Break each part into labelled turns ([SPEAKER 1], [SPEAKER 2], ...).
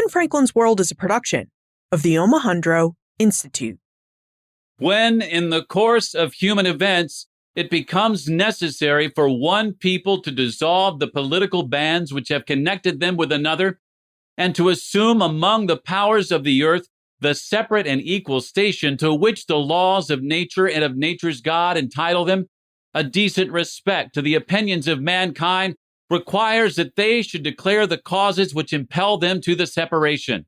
[SPEAKER 1] Ben Franklin's World is a production of the Omohundro Institute.
[SPEAKER 2] When, in the course of human events, it becomes necessary for one people to dissolve the political bands which have connected them with another, and to assume among the powers of the earth the separate and equal station to which the laws of nature and of nature's God entitle them, a decent respect to the opinions of mankind requires that they should declare the causes which impel them to the separation.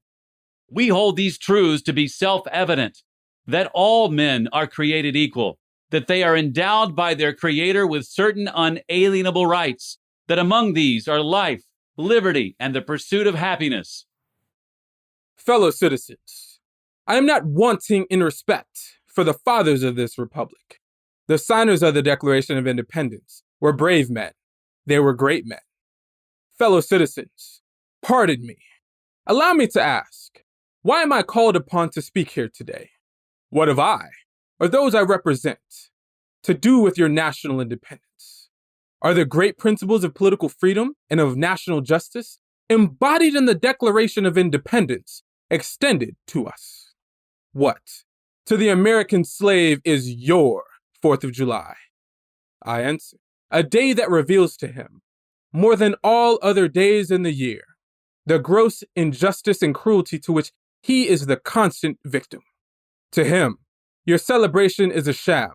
[SPEAKER 2] We hold these truths to be self-evident, that all men are created equal, that they are endowed by their Creator with certain unalienable rights, that among these are life, liberty, and the pursuit of happiness.
[SPEAKER 3] Fellow citizens, I am not wanting in respect for the fathers of this republic. The signers of the Declaration of Independence were brave men. They were great men. Fellow citizens, pardon me. Allow me to ask, why am I called upon to speak here today? What have I, or those I represent, to do with your national independence? Are the great principles of political freedom and of national justice embodied in the Declaration of Independence extended to us? What, to the American slave, is your 4th of July? I answer, a day that reveals to him, more than all other days in the year, the gross injustice and cruelty to which he is the constant victim. To him, your celebration is a sham,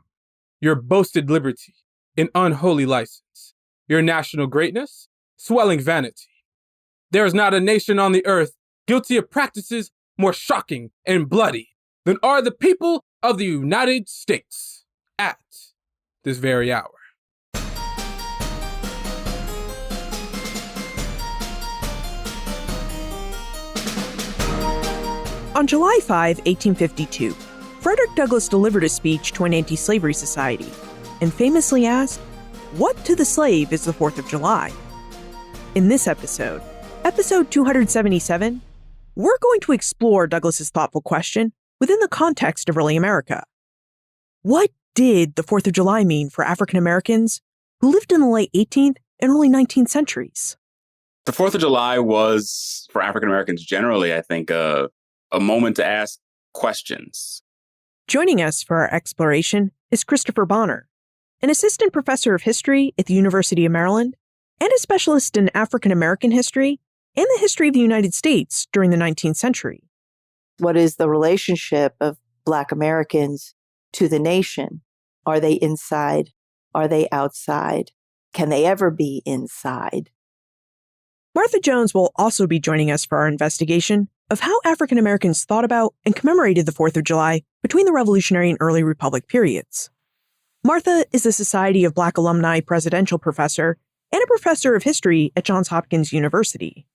[SPEAKER 3] your boasted liberty, an unholy license, your national greatness, swelling vanity. There is not a nation on the earth guilty of practices more shocking and bloody than are the people of the United States at this very hour.
[SPEAKER 1] On July 5, 1852, Frederick Douglass delivered a speech to an anti-slavery society and famously asked, "What to the slave is the 4th of July?" In this episode, episode 277, we're going to explore Douglass's thoughtful question within the context of early America. What did the 4th of July mean for African Americans who lived in the late 18th and early 19th centuries?
[SPEAKER 4] The 4th of July was, for African Americans generally, I think, a moment to ask questions.
[SPEAKER 1] Joining us for our exploration is Christopher Bonner, an assistant professor of history at the University of Maryland and a specialist in African American history and the history of the United States during the 19th century.
[SPEAKER 5] What is the relationship of Black Americans to the nation? Are they inside? Are they outside? Can they ever be inside?
[SPEAKER 1] Martha Jones will also be joining us for our investigation of how African Americans thought about and commemorated the 4th of July between the Revolutionary and early Republic periods. Martha is the Society of Black Alumni presidential professor and a professor of history at Johns Hopkins University.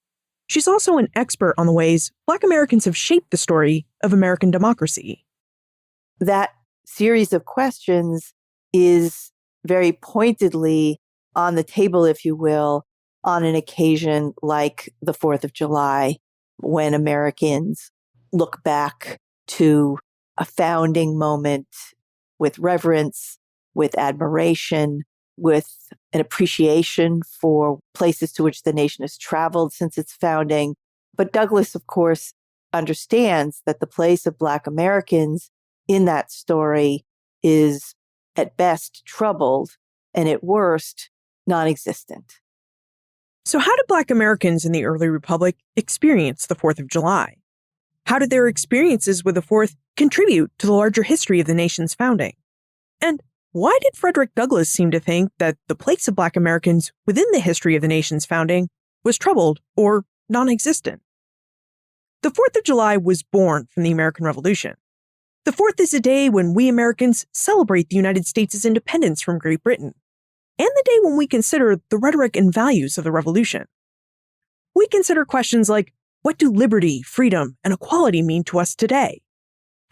[SPEAKER 1] She's also an expert on the ways Black Americans have shaped the story of American democracy.
[SPEAKER 5] That series of questions is very pointedly on the table, if you will, on an occasion like the 4th of July, when Americans look back to a founding moment with reverence, with admiration, with an appreciation for places to which the nation has traveled since its founding. But Douglass, of course, understands that the place of Black Americans in that story is at best troubled and at worst non-existent.
[SPEAKER 1] So how did Black Americans in the early Republic experience the 4th of July? How did their experiences with the 4th contribute to the larger history of the nation's founding? And why did Frederick Douglass seem to think that the place of Black Americans within the history of the nation's founding was troubled or non-existent? The 4th of July was born from the American Revolution. The 4th is a day when we Americans celebrate the United States' independence from Great Britain, and the day when we consider the rhetoric and values of the Revolution. We consider questions like, what do liberty, freedom, and equality mean to us today?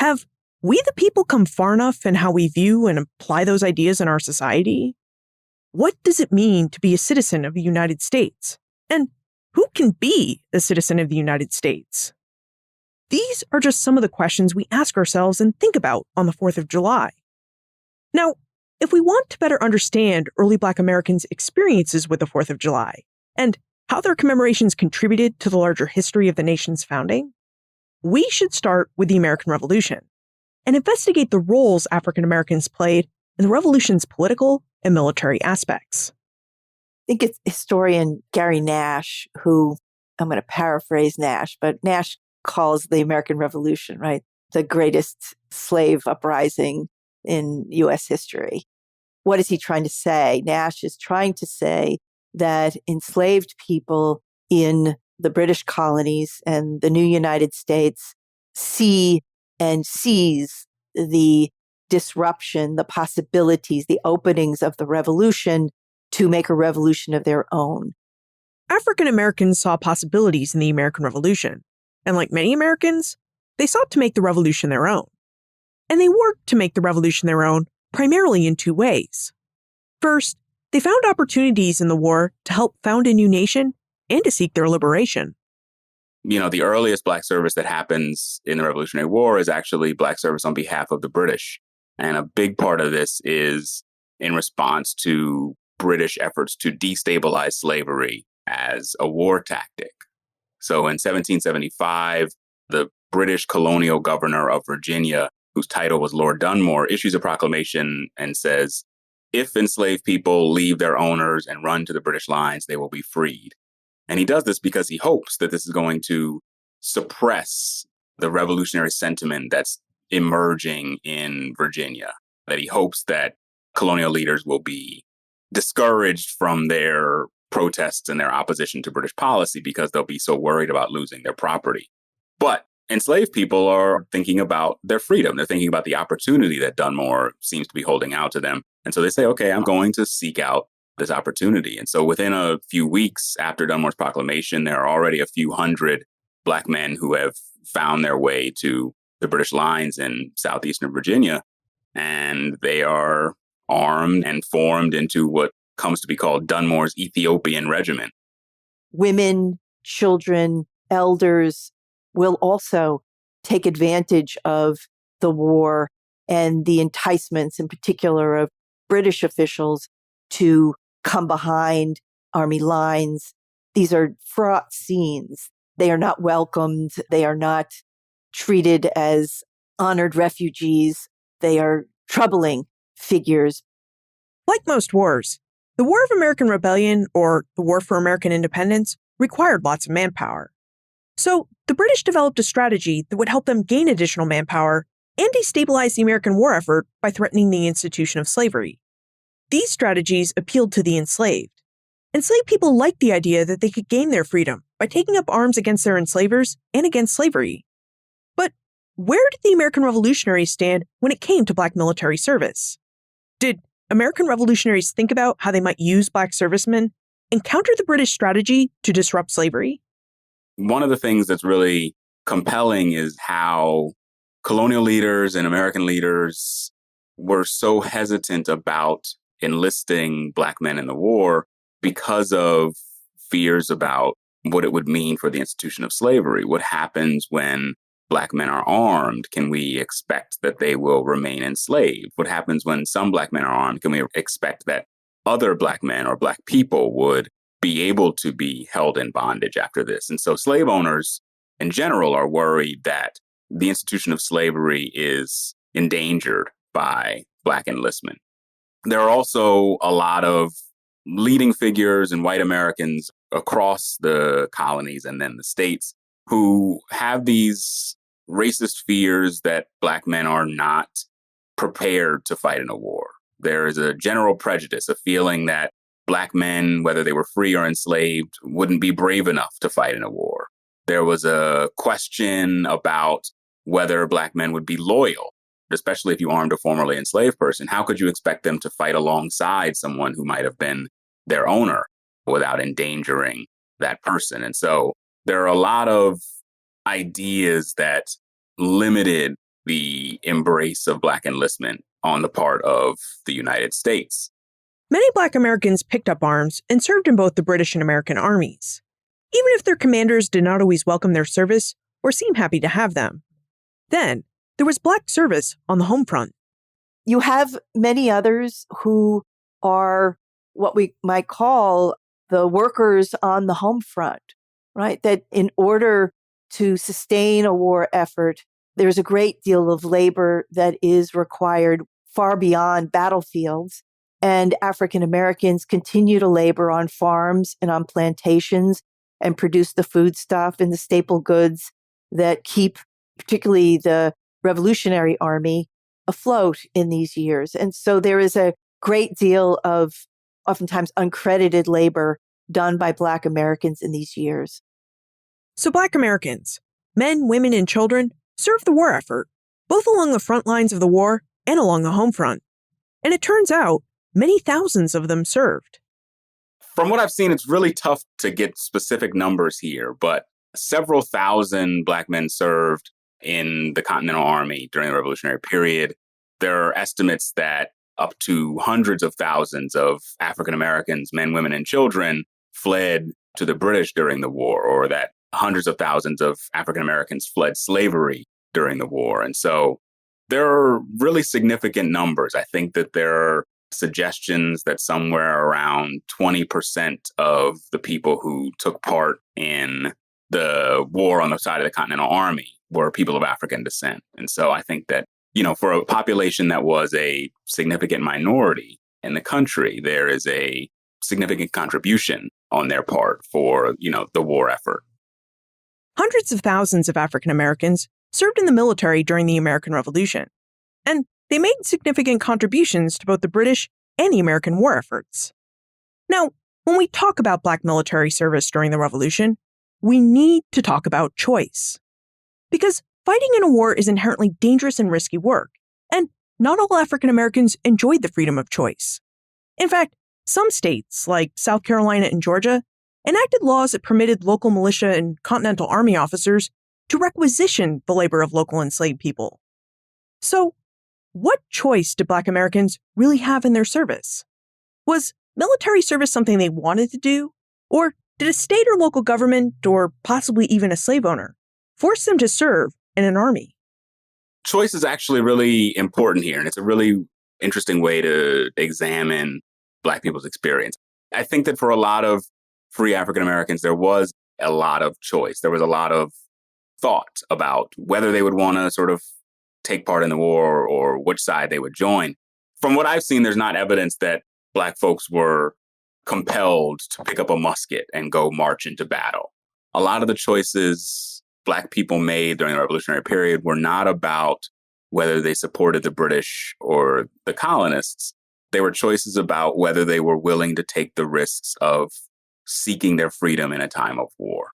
[SPEAKER 1] Have we the people come far enough in how we view and apply those ideas in our society? What does it mean to be a citizen of the United States? And who can be a citizen of the United States? These are just some of the questions we ask ourselves and think about on the 4th of July. Now, if we want to better understand early Black Americans' experiences with the 4th of July, and how their commemorations contributed to the larger history of the nation's founding, we should start with the American Revolution and investigate the roles African Americans played in the Revolution's political and military aspects.
[SPEAKER 5] I think it's historian Gary Nash, who, I'm going to paraphrase Nash, but Nash calls the American Revolution, right, the greatest slave uprising in U.S. history. What is he trying to say? Nash is trying to say that enslaved people in the British colonies and the new United States see and seize the disruption, the possibilities, the openings of the revolution to make a revolution of their own.
[SPEAKER 1] African Americans saw possibilities in the American Revolution, and like many Americans, they sought to make the revolution their own. And they worked to make the revolution their own primarily in two ways. First, they found opportunities in the war to help found a new nation and to seek their liberation.
[SPEAKER 4] The earliest Black service that happens in the Revolutionary War is actually Black service on behalf of the British. And a big part of this is in response to British efforts to destabilize slavery as a war tactic. So in 1775, the British colonial governor of Virginia, whose title was Lord Dunmore, issues a proclamation and says, if enslaved people leave their owners and run to the British lines, they will be freed. And he does this because he hopes that this is going to suppress the revolutionary sentiment that's emerging in Virginia, that he hopes that colonial leaders will be discouraged from their protests and their opposition to British policy because they'll be so worried about losing their property. But enslaved people are thinking about their freedom. They're thinking about the opportunity that Dunmore seems to be holding out to them. And so they say, okay, I'm going to seek out this opportunity. And so within a few weeks after Dunmore's proclamation, there are already a few hundred Black men who have found their way to the British lines in southeastern Virginia. And they are armed and formed into what comes to be called Dunmore's Ethiopian Regiment.
[SPEAKER 5] Women, children, elders will also take advantage of the war and the enticements, in particular, of British officials to come behind army lines. These are fraught scenes. They are not welcomed. They are not treated as honored refugees. They are troubling figures.
[SPEAKER 1] Like most wars, the War of American Rebellion, or the War for American Independence, required lots of manpower. So the British developed a strategy that would help them gain additional manpower and destabilize the American war effort by threatening the institution of slavery. These strategies appealed to the enslaved. Enslaved people liked the idea that they could gain their freedom by taking up arms against their enslavers and against slavery. But where did the American revolutionaries stand when it came to Black military service? Did American revolutionaries think about how they might use Black servicemen and counter the British strategy to disrupt slavery?
[SPEAKER 4] One of the things that's really compelling is how colonial leaders and American leaders were so hesitant about enlisting Black men in the war because of fears about what it would mean for the institution of slavery. What happens when Black men are armed? Can we expect that they will remain enslaved? What happens when some Black men are armed? Can we expect that other Black men or Black people would be able to be held in bondage after this? And so slave owners in general are worried that the institution of slavery is endangered by Black enlistment. There are also a lot of leading figures and white Americans across the colonies and then the states who have these racist fears that Black men are not prepared to fight in a war. There is a general prejudice, a feeling that Black men, whether they were free or enslaved, wouldn't be brave enough to fight in a war. There was a question about whether Black men would be loyal, especially if you armed a formerly enslaved person. How could you expect them to fight alongside someone who might have been their owner without endangering that person? And so there are a lot of ideas that limited the embrace of Black enlistment on the part of the United States.
[SPEAKER 1] Many Black Americans picked up arms and served in both the British and American armies, even if their commanders did not always welcome their service or seem happy to have them. Then, there was Black service on the home front.
[SPEAKER 5] You have many others who are what we might call the workers on the home front, right? That in order to sustain a war effort, there's a great deal of labor that is required far beyond battlefields. And African Americans continue to labor on farms and on plantations and produce the foodstuff and the staple goods that keep particularly the Revolutionary Army afloat in these years. And so there is a great deal of oftentimes uncredited labor done by Black Americans in these years.
[SPEAKER 1] So Black Americans, men, women, and children, served the war effort, both along the front lines of the war and along the home front. And it turns out many thousands of them served.
[SPEAKER 4] From what I've seen, it's really tough to get specific numbers here, but several thousand Black men served in the Continental Army during the Revolutionary period. There are estimates that up to hundreds of thousands of African Americans, men, women, and children, fled to the British during the war, or that hundreds of thousands of African Americans fled slavery during the war. And so there are really significant numbers. I think that there are suggestions that somewhere around 20% of the people who took part in the war on the side of the Continental Army were people of African descent. And so I think that, for a population that was a significant minority in the country, there is a significant contribution on their part for, the war effort.
[SPEAKER 1] Hundreds of thousands of African Americans served in the military during the American Revolution, and they made significant contributions to both the British and the American war efforts. Now, when we talk about Black military service during the Revolution, we need to talk about choice. Because fighting in a war is inherently dangerous and risky work, and not all African Americans enjoyed the freedom of choice. In fact, some states, like South Carolina and Georgia, enacted laws that permitted local militia and Continental Army officers to requisition the labor of local enslaved people. So, what choice did Black Americans really have in their service? Was military service something they wanted to do? Or did a state or local government, or possibly even a slave owner, force them to serve in an army?
[SPEAKER 4] Choice is actually really important here, and it's a really interesting way to examine Black people's experience. I think that for a lot of free African Americans, there was a lot of choice. There was a lot of thought about whether they would want to sort of take part in the war or which side they would join. From what I've seen, there's not evidence that Black folks were compelled to pick up a musket and go march into battle. A lot of the choices Black people made during the Revolutionary period were not about whether they supported the British or the colonists. They were choices about whether they were willing to take the risks of seeking their freedom in a time of war.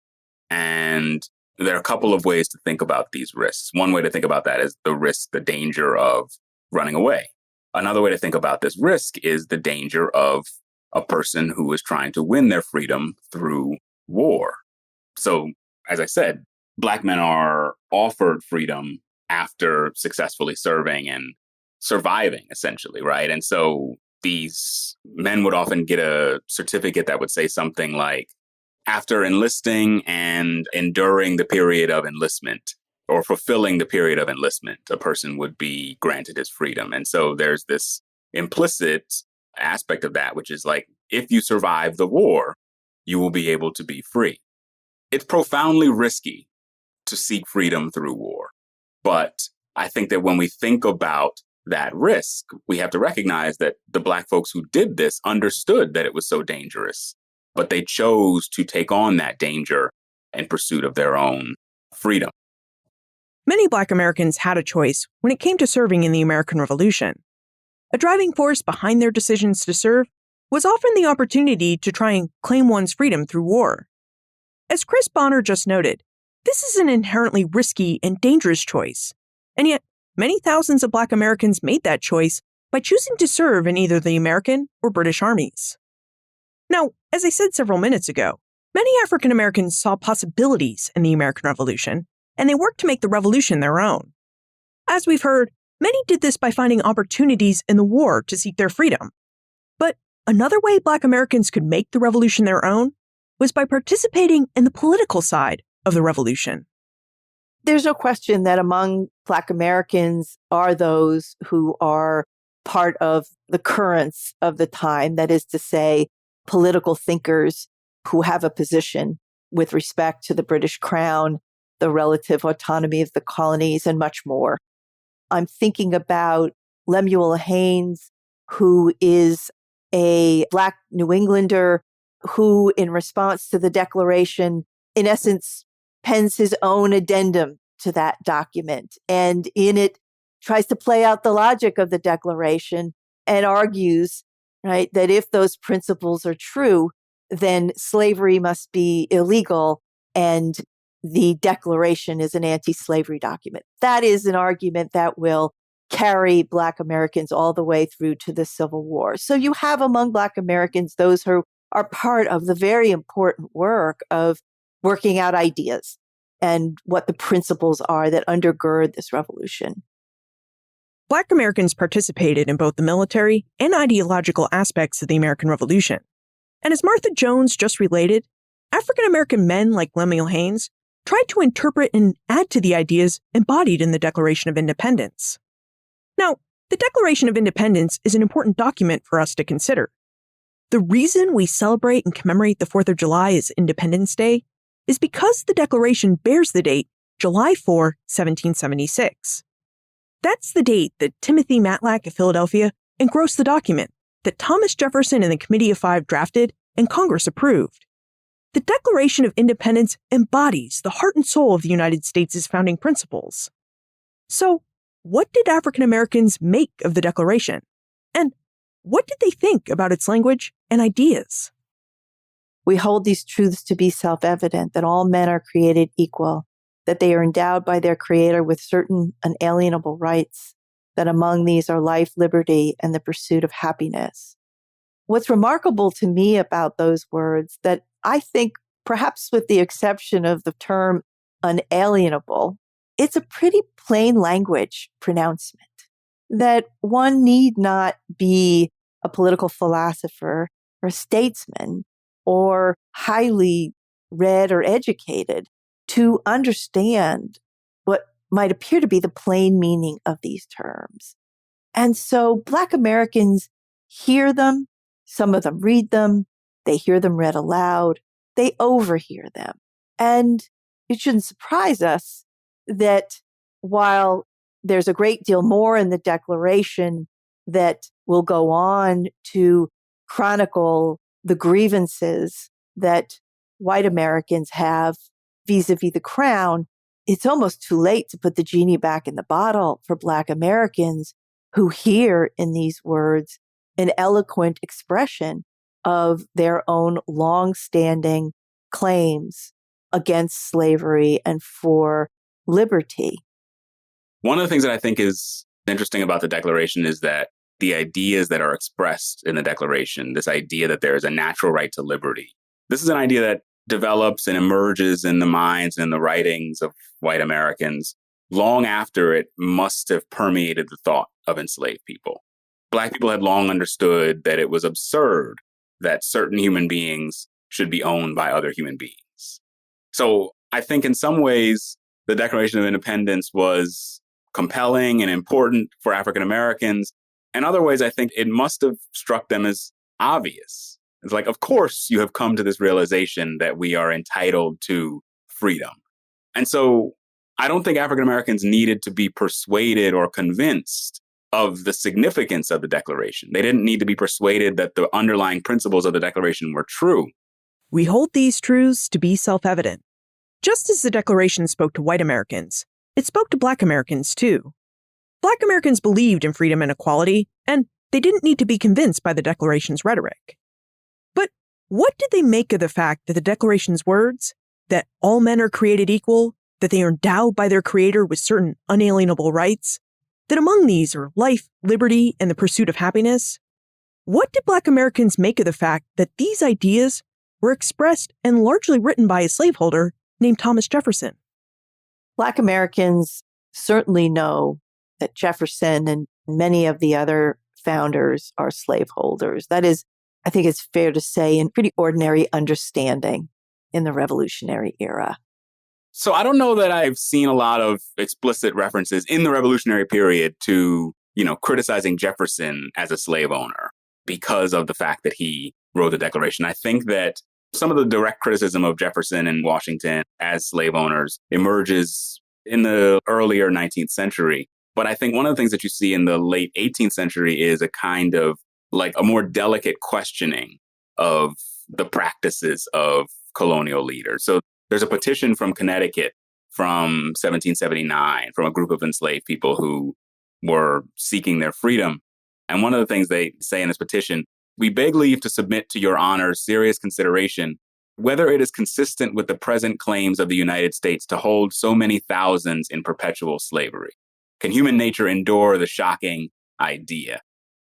[SPEAKER 4] And there are a couple of ways to think about these risks. One way to think about that is the risk, the danger of running away. Another way to think about this risk is the danger of a person who is trying to win their freedom through war. So, as I said, Black men are offered freedom after successfully serving and surviving, essentially, right? And so these men would often get a certificate that would say something like, after enlisting and enduring the period of enlistment, or fulfilling the period of enlistment, a person would be granted his freedom. And so there's this implicit aspect of that, which is like, if you survive the war, you will be able to be free. It's profoundly risky to seek freedom through war. But I think that when we think about that risk, we have to recognize that the Black folks who did this understood that it was so dangerous, but they chose to take on that danger in pursuit of their own freedom.
[SPEAKER 1] Many Black Americans had a choice when it came to serving in the American Revolution. A driving force behind their decisions to serve was often the opportunity to try and claim one's freedom through war. As Chris Bonner just noted, this is an inherently risky and dangerous choice, and yet many thousands of Black Americans made that choice by choosing to serve in either the American or British armies. Now, as I said several minutes ago, many African Americans saw possibilities in the American Revolution, and they worked to make the revolution their own. As we've heard, many did this by finding opportunities in the war to seek their freedom. But another way Black Americans could make the revolution their own was by participating in the political side of the revolution.
[SPEAKER 5] There's no question that among Black Americans are those who are part of the currents of the time. That is to say, political thinkers who have a position with respect to the British Crown, the relative autonomy of the colonies, and much more. I'm thinking about Lemuel Haynes, who is a Black New Englander who, in response to the Declaration, in essence, pens his own addendum to that document. And in it, tries to play out the logic of the Declaration and argues, right, that if those principles are true, then slavery must be illegal and the Declaration is an anti-slavery document. That is an argument that will carry Black Americans all the way through to the Civil War. So you have among Black Americans those who are part of the very important work of working out ideas and what the principles are that undergird this revolution.
[SPEAKER 1] Black Americans participated in both the military and ideological aspects of the American Revolution. And as Martha Jones just related, African American men like Lemuel Haynes tried to interpret and add to the ideas embodied in the Declaration of Independence. Now, the Declaration of Independence is an important document for us to consider. The reason we celebrate and commemorate the 4th of July as Independence Day is because the Declaration bears the date July 4, 1776. That's the date that Timothy Matlack of Philadelphia engrossed the document that Thomas Jefferson and the Committee of Five drafted and Congress approved. The Declaration of Independence embodies the heart and soul of the United States' founding principles. So, what did African Americans make of the Declaration? And what did they think about its language and ideas?
[SPEAKER 5] We hold these truths to be self-evident, that all men are created equal, that they are endowed by their Creator with certain unalienable rights, that among these are life, liberty, and the pursuit of happiness. What's remarkable to me about those words, that I think, perhaps with the exception of the term unalienable, it's a pretty plain language pronouncement, that one need not be a political philosopher or a statesman or highly read or educated to understand what might appear to be the plain meaning of these terms. And so Black Americans hear them, some of them read them, they hear them read aloud, they overhear them. And it shouldn't surprise us that while there's a great deal more in the Declaration that will go on to chronicle the grievances that white Americans have vis-a-vis the Crown, it's almost too late to put the genie back in the bottle for Black Americans who hear in these words an eloquent expression of their own long-standing claims against slavery and for liberty.
[SPEAKER 4] One of the things that I think is interesting about the Declaration is that the ideas that are expressed in the Declaration, this idea that there is a natural right to liberty, this is an idea that develops and emerges in the minds and the writings of white Americans long after it must have permeated the thought of enslaved people. Black people had long understood that it was absurd that certain human beings should be owned by other human beings. So I think in some ways, the Declaration of Independence was compelling and important for African Americans. In other ways, I think it must have struck them as obvious. It's like, of course, you have come to this realization that we are entitled to freedom. And so I don't think African Americans needed to be persuaded or convinced of the significance of the Declaration. They didn't need to be persuaded that the underlying principles of the Declaration were true.
[SPEAKER 1] We hold these truths to be self-evident. Just as the Declaration spoke to white Americans, it spoke to Black Americans too. Black Americans believed in freedom and equality, and they didn't need to be convinced by the Declaration's rhetoric. But what did they make of the fact that the Declaration's words, that all men are created equal, that they are endowed by their Creator with certain unalienable rights, that among these are life, liberty, and the pursuit of happiness? What did Black Americans make of the fact that these ideas were expressed and largely written by a slaveholder named Thomas Jefferson?
[SPEAKER 5] Black Americans certainly know that Jefferson and many of the other founders are slaveholders. That is, I think it's fair to say, a pretty ordinary understanding in the Revolutionary era.
[SPEAKER 4] So I don't know that I've seen a lot of explicit references in the Revolutionary period to, criticizing Jefferson as a slave owner because of the fact that he wrote the Declaration. I think that some of the direct criticism of Jefferson and Washington as slave owners emerges in the earlier 19th century. But I think one of the things that you see in the late 18th century is a kind of like a more delicate questioning of the practices of colonial leaders. So there's a petition from Connecticut from 1779 from a group of enslaved people who were seeking their freedom. And one of the things they say in this petition, we beg leave to submit to your honor's serious consideration whether it is consistent with the present claims of the United States to hold so many thousands in perpetual slavery. Can human nature endure the shocking idea?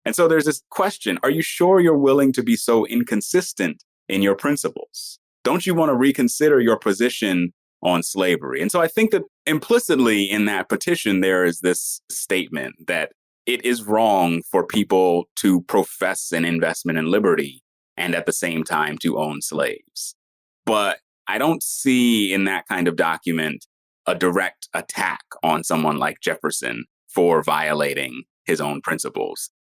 [SPEAKER 4] And so there's this question, are you sure you're willing to be so inconsistent in your principles? Don't you want to reconsider your position on slavery? And so I think that implicitly in that petition, there is this statement that it is wrong for people to profess an investment in liberty and at the same time to own slaves. But I don't see in that kind of document a direct attack on someone like Jefferson for violating his own principles.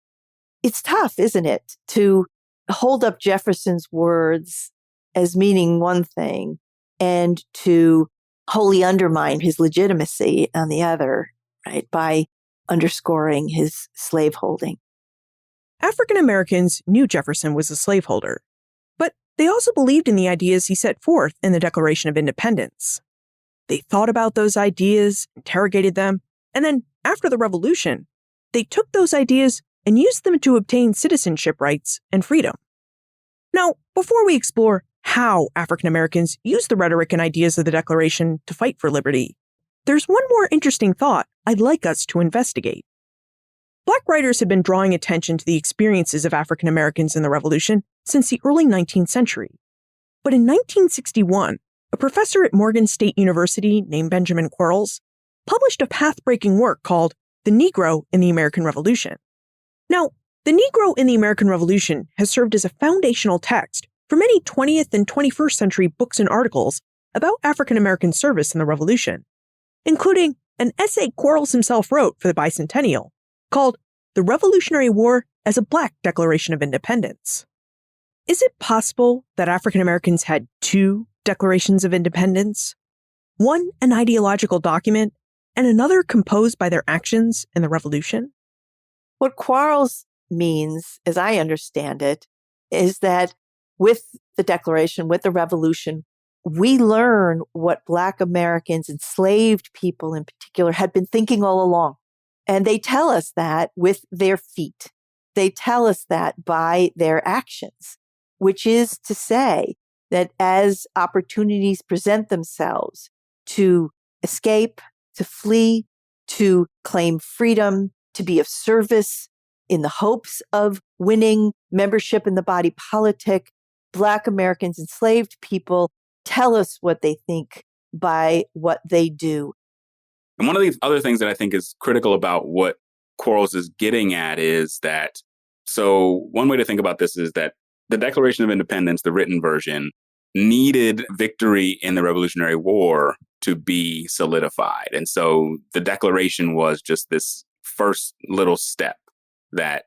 [SPEAKER 5] It's tough, isn't it, to hold up Jefferson's words as meaning one thing and to wholly undermine his legitimacy on the other, right, by underscoring his slaveholding.
[SPEAKER 1] African Americans knew Jefferson was a slaveholder, but they also believed in the ideas he set forth in the Declaration of Independence. They thought about those ideas, interrogated them, and then, after the Revolution, they took those ideas and used them to obtain citizenship rights and freedom. Now, before we explore how African Americans used the rhetoric and ideas of the Declaration to fight for liberty, there's one more interesting thought I'd like us to investigate. Black writers have been drawing attention to the experiences of African Americans in the Revolution since the early 19th century. But in 1961, a professor at Morgan State University named Benjamin Quarles published a path-breaking work called The Negro in the American Revolution. Now, The Negro in the American Revolution has served as a foundational text for many 20th and 21st century books and articles about African American service in the Revolution, including an essay Quarles himself wrote for the bicentennial called The Revolutionary War as a Black Declaration of Independence. Is it possible that African Americans had two declarations of independence? One an ideological document, and another composed by their actions in the Revolution?
[SPEAKER 5] What Quarles means, as I understand it, is that with the Declaration, with the Revolution, we learn what Black Americans, enslaved people in particular, had been thinking all along. And they tell us that with their feet. They tell us that by their actions, which is to say that as opportunities present themselves to escape, to flee, to claim freedom, to be of service in the hopes of winning membership in the body politic, Black Americans, enslaved people, tell us what they think by what they do.
[SPEAKER 4] And one of the other things that I think is critical about what Quarles is getting at is that, so one way to think about this is that the Declaration of Independence, the written version, needed victory in the Revolutionary War to be solidified. And so the Declaration was just this first little step that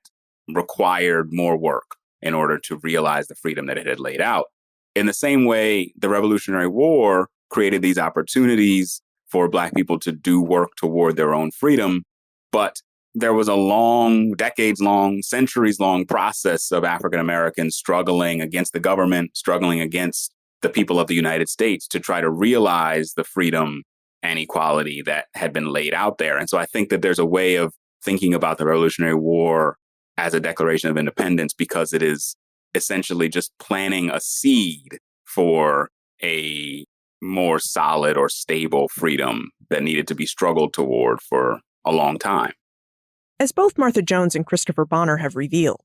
[SPEAKER 4] required more work in order to realize the freedom that it had laid out. In the same way, the Revolutionary War created these opportunities for Black people to do work toward their own freedom. But there was a long, decades-long, centuries-long process of African Americans struggling against the government, struggling against the people of the United States to try to realize the freedom and equality that had been laid out there. And so I think that there's a way of thinking about the Revolutionary War as a Declaration of Independence because it is essentially just planting a seed for a more solid or stable freedom that needed to be struggled toward for a long time.
[SPEAKER 1] As both Martha Jones and Christopher Bonner have revealed,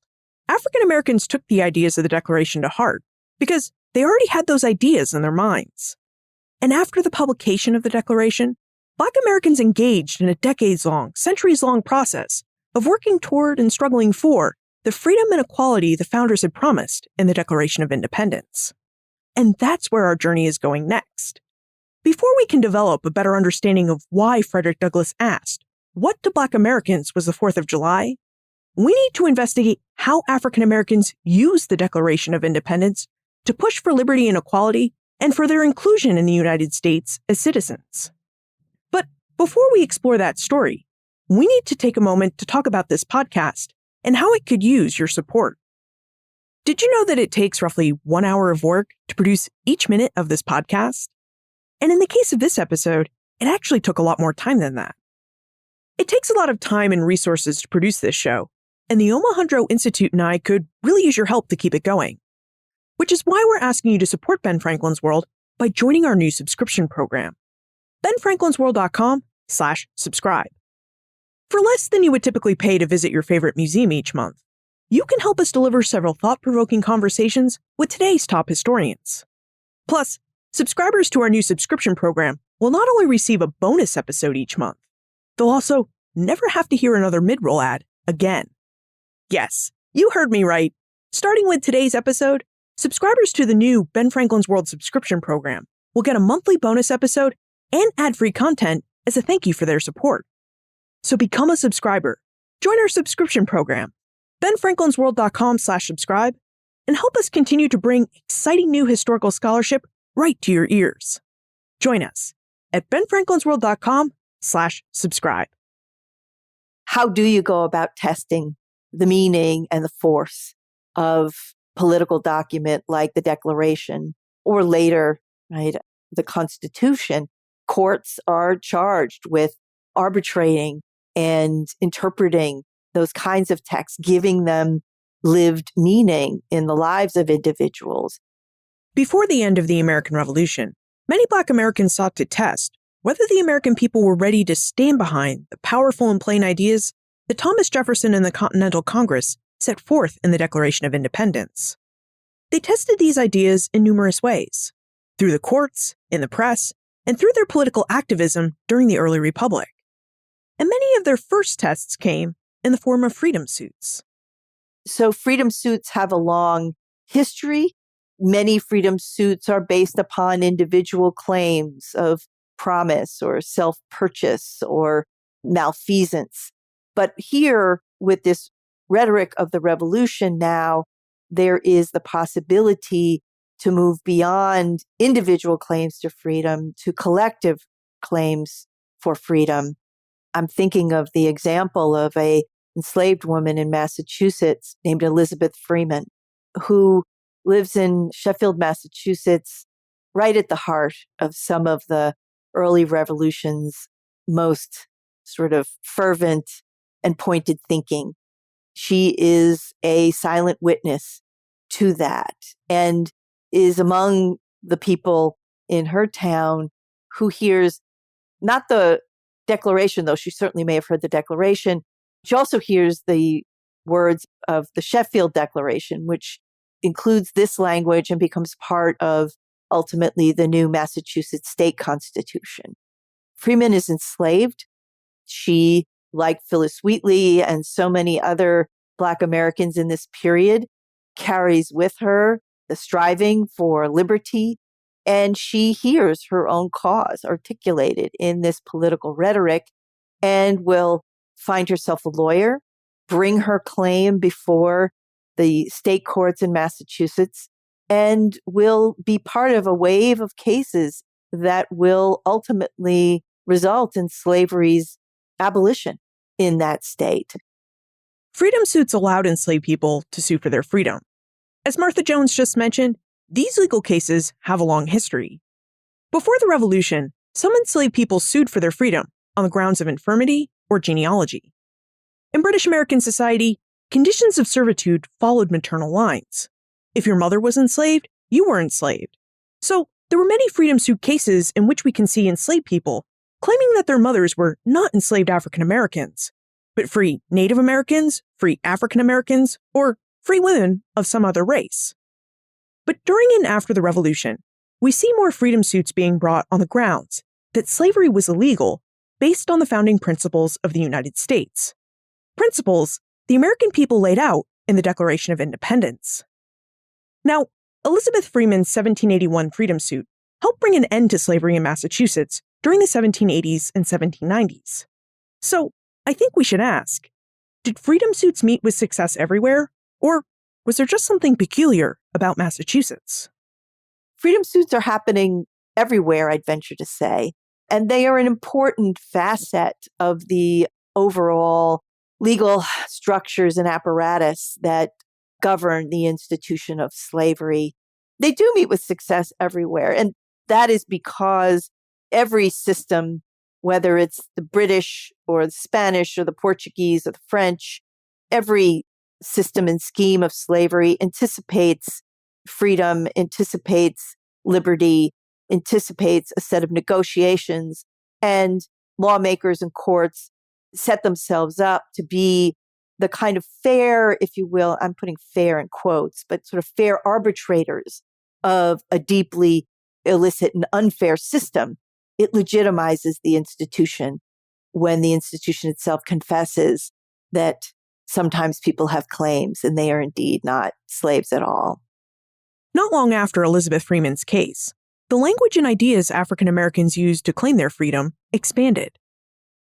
[SPEAKER 1] African Americans took the ideas of the Declaration to heart because they already had those ideas in their minds. And after the publication of the Declaration, Black Americans engaged in a decades-long, centuries-long process of working toward and struggling for the freedom and equality the founders had promised in the Declaration of Independence. And that's where our journey is going next. Before we can develop a better understanding of why Frederick Douglass asked, "What to Black Americans was the 4th of July?" we need to investigate how African Americans used the Declaration of Independence to push for liberty and equality and for their inclusion in the United States as citizens. But before we explore that story, we need to take a moment to talk about this podcast and how it could use your support. Did you know that it takes roughly 1 hour of work to produce each minute of this podcast? And in the case of this episode, it actually took a lot more time than that. It takes a lot of time and resources to produce this show, and the Omohundro Institute and I could really use your help to keep it going. Which is why we're asking you to support Ben Franklin's World by joining our new subscription program, benfranklinsworld.com/subscribe. For less than you would typically pay to visit your favorite museum each month, you can help us deliver several thought-provoking conversations with today's top historians. Plus, subscribers to our new subscription program will not only receive a bonus episode each month, they'll also never have to hear another mid-roll ad again. Yes, you heard me right. Starting with today's episode, subscribers to the new Ben Franklin's World subscription program will get a monthly bonus episode and ad-free content as a thank you for their support. So become a subscriber, join our subscription program, benfranklinsworld.com/subscribe, and help us continue to bring exciting new historical scholarship right to your ears. Join us at benfranklinsworld.com/subscribe.
[SPEAKER 5] How do you go about testing the meaning and the force of political document like the Declaration or later, right, the Constitution? Courts are charged with arbitrating and interpreting those kinds of texts, giving them lived meaning in the lives of individuals.
[SPEAKER 1] Before the end of the American Revolution, many Black Americans sought to test whether the American people were ready to stand behind the powerful and plain ideas that Thomas Jefferson and the Continental Congress set forth in the Declaration of Independence. They tested these ideas in numerous ways, through the courts, in the press, and through their political activism during the early Republic. And many of their first tests came in the form of freedom suits.
[SPEAKER 5] So freedom suits have a long history. Many freedom suits are based upon individual claims of promise or self-purchase or malfeasance. But here, with this rhetoric of the revolution now, there is the possibility to move beyond individual claims to freedom to collective claims for freedom. I'm thinking of the example of an enslaved woman in Massachusetts named Elizabeth Freeman, who lives in Sheffield, Massachusetts, right at the heart of some of the early revolution's most sort of fervent and pointed thinking. She is a silent witness to that and is among the people in her town who hears not the Declaration, though she certainly may have heard the Declaration. She also hears the words of the Sheffield Declaration, which includes this language and becomes part of ultimately the new Massachusetts state constitution. Freeman is enslaved. She, like Phyllis Wheatley and so many other Black Americans in this period, carries with her the striving for liberty, and she hears her own cause articulated in this political rhetoric and will find herself a lawyer, bring her claim before the state courts in Massachusetts, and will be part of a wave of cases that will ultimately result in slavery's abolition in that state.
[SPEAKER 1] Freedom suits allowed enslaved people to sue for their freedom. As Martha Jones just mentioned, these legal cases have a long history. Before the Revolution, some enslaved people sued for their freedom on the grounds of infirmity or genealogy. In British American society, conditions of servitude followed maternal lines. If your mother was enslaved, you were enslaved. So there were many freedom suit cases in which we can see enslaved people claiming that their mothers were not enslaved African Americans, but free Native Americans, free African Americans, or free women of some other race. But during and after the Revolution, we see more freedom suits being brought on the grounds that slavery was illegal based on the founding principles of the United States. Principles the American people laid out in the Declaration of Independence. Now, Elizabeth Freeman's 1781 freedom suit helped bring an end to slavery in Massachusetts during the 1780s and 1790s. So, I think we should ask, Did freedom suits meet with success everywhere? Or was there just something peculiar about Massachusetts?
[SPEAKER 5] Freedom suits are happening everywhere, I'd venture to say. And they are an important facet of the overall legal structures and apparatus that govern the institution of slavery. They do meet with success everywhere. And that is because every system, whether it's the British or the Spanish or the Portuguese or the French, every system and scheme of slavery anticipates freedom, anticipates liberty, anticipates a set of negotiations, and lawmakers and courts set themselves up to be the kind of fair, if you will, I'm putting fair in quotes, but sort of fair arbitrators of a deeply illicit and unfair system. It legitimizes the institution when the institution itself confesses that sometimes people have claims and they are indeed not slaves at all.
[SPEAKER 1] Not long after Elizabeth Freeman's case, the language and ideas African Americans used to claim their freedom expanded.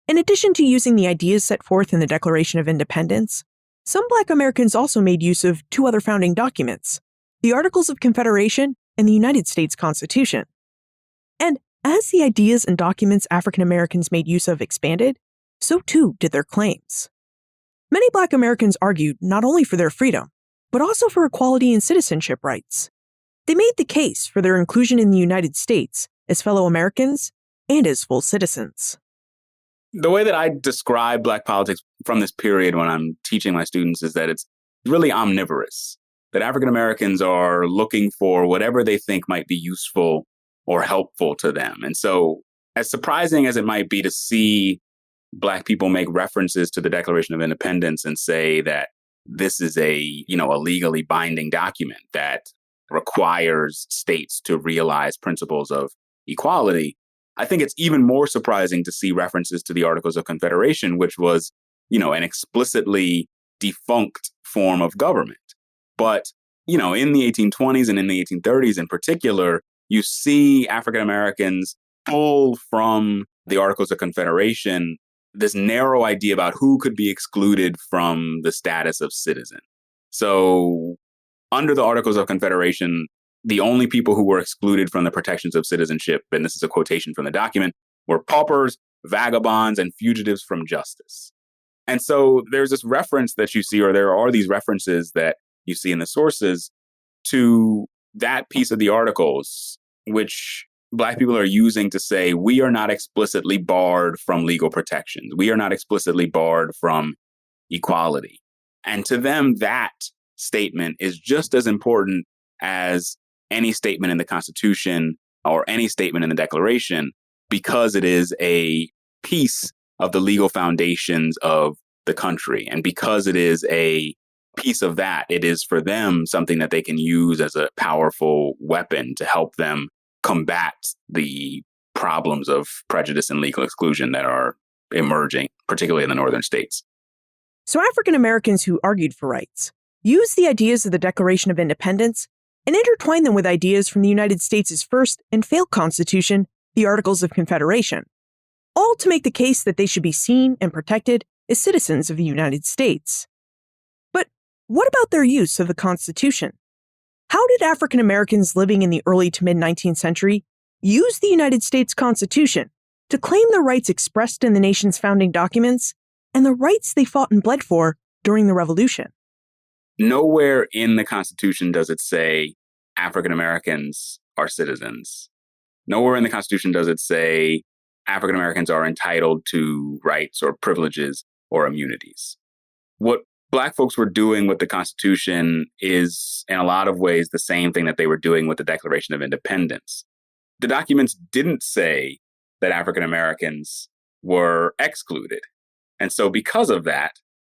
[SPEAKER 1] In addition to using the ideas set forth in the Declaration of Independence, some Black Americans also made use of two other founding documents, the Articles of Confederation and the United States Constitution. And as the ideas and documents African Americans made use of expanded, so too did their claims. Many Black Americans argued not only for their freedom, but also for equality and citizenship rights. They made the case for their inclusion in the United States as fellow Americans and as full citizens.
[SPEAKER 4] The way that I describe Black politics from this period when I'm teaching my students is that it's really omnivorous, that African Americans are looking for whatever they think might be useful or helpful to them. And so, as surprising as it might be to see Black people make references to the Declaration of Independence and say that this is a legally binding document that requires states to realize principles of equality, I think it's even more surprising to see references to the Articles of Confederation, which was, an explicitly defunct form of government. But, in the 1820s and in the 1830s in particular, you see African Americans pull from the Articles of Confederation this narrow idea about who could be excluded from the status of citizen. So under the Articles of Confederation, the only people who were excluded from the protections of citizenship, and this is a quotation from the document, were paupers, vagabonds, and fugitives from justice. And so there's this reference that you see, or there are these references that you see in the sources to that piece of the Articles, which Black people are using to say, we are not explicitly barred from legal protections. We are not explicitly barred from equality. And to them, that statement is just as important as any statement in the Constitution or any statement in the Declaration, because it is a piece of the legal foundations of the country. And because it is a piece of that, it is for them something that they can use as a powerful weapon to help them combat the problems of prejudice and legal exclusion that are emerging, particularly in the northern states.
[SPEAKER 1] So African Americans who argued for rights used the ideas of the Declaration of Independence and intertwined them with ideas from the United States' first and failed Constitution, the Articles of Confederation, all to make the case that they should be seen and protected as citizens of the United States. But what about their use of the Constitution? How did African Americans living in the early to mid-19th century use the United States Constitution to claim the rights expressed in the nation's founding documents and the rights they fought and bled for during the Revolution?
[SPEAKER 4] Nowhere in the Constitution does it say African Americans are citizens. Nowhere in the Constitution does it say African Americans are entitled to rights or privileges or immunities. What Black folks were doing with the Constitution is, in a lot of ways, the same thing that they were doing with the Declaration of Independence. The documents didn't say that African Americans were excluded. And so because of that,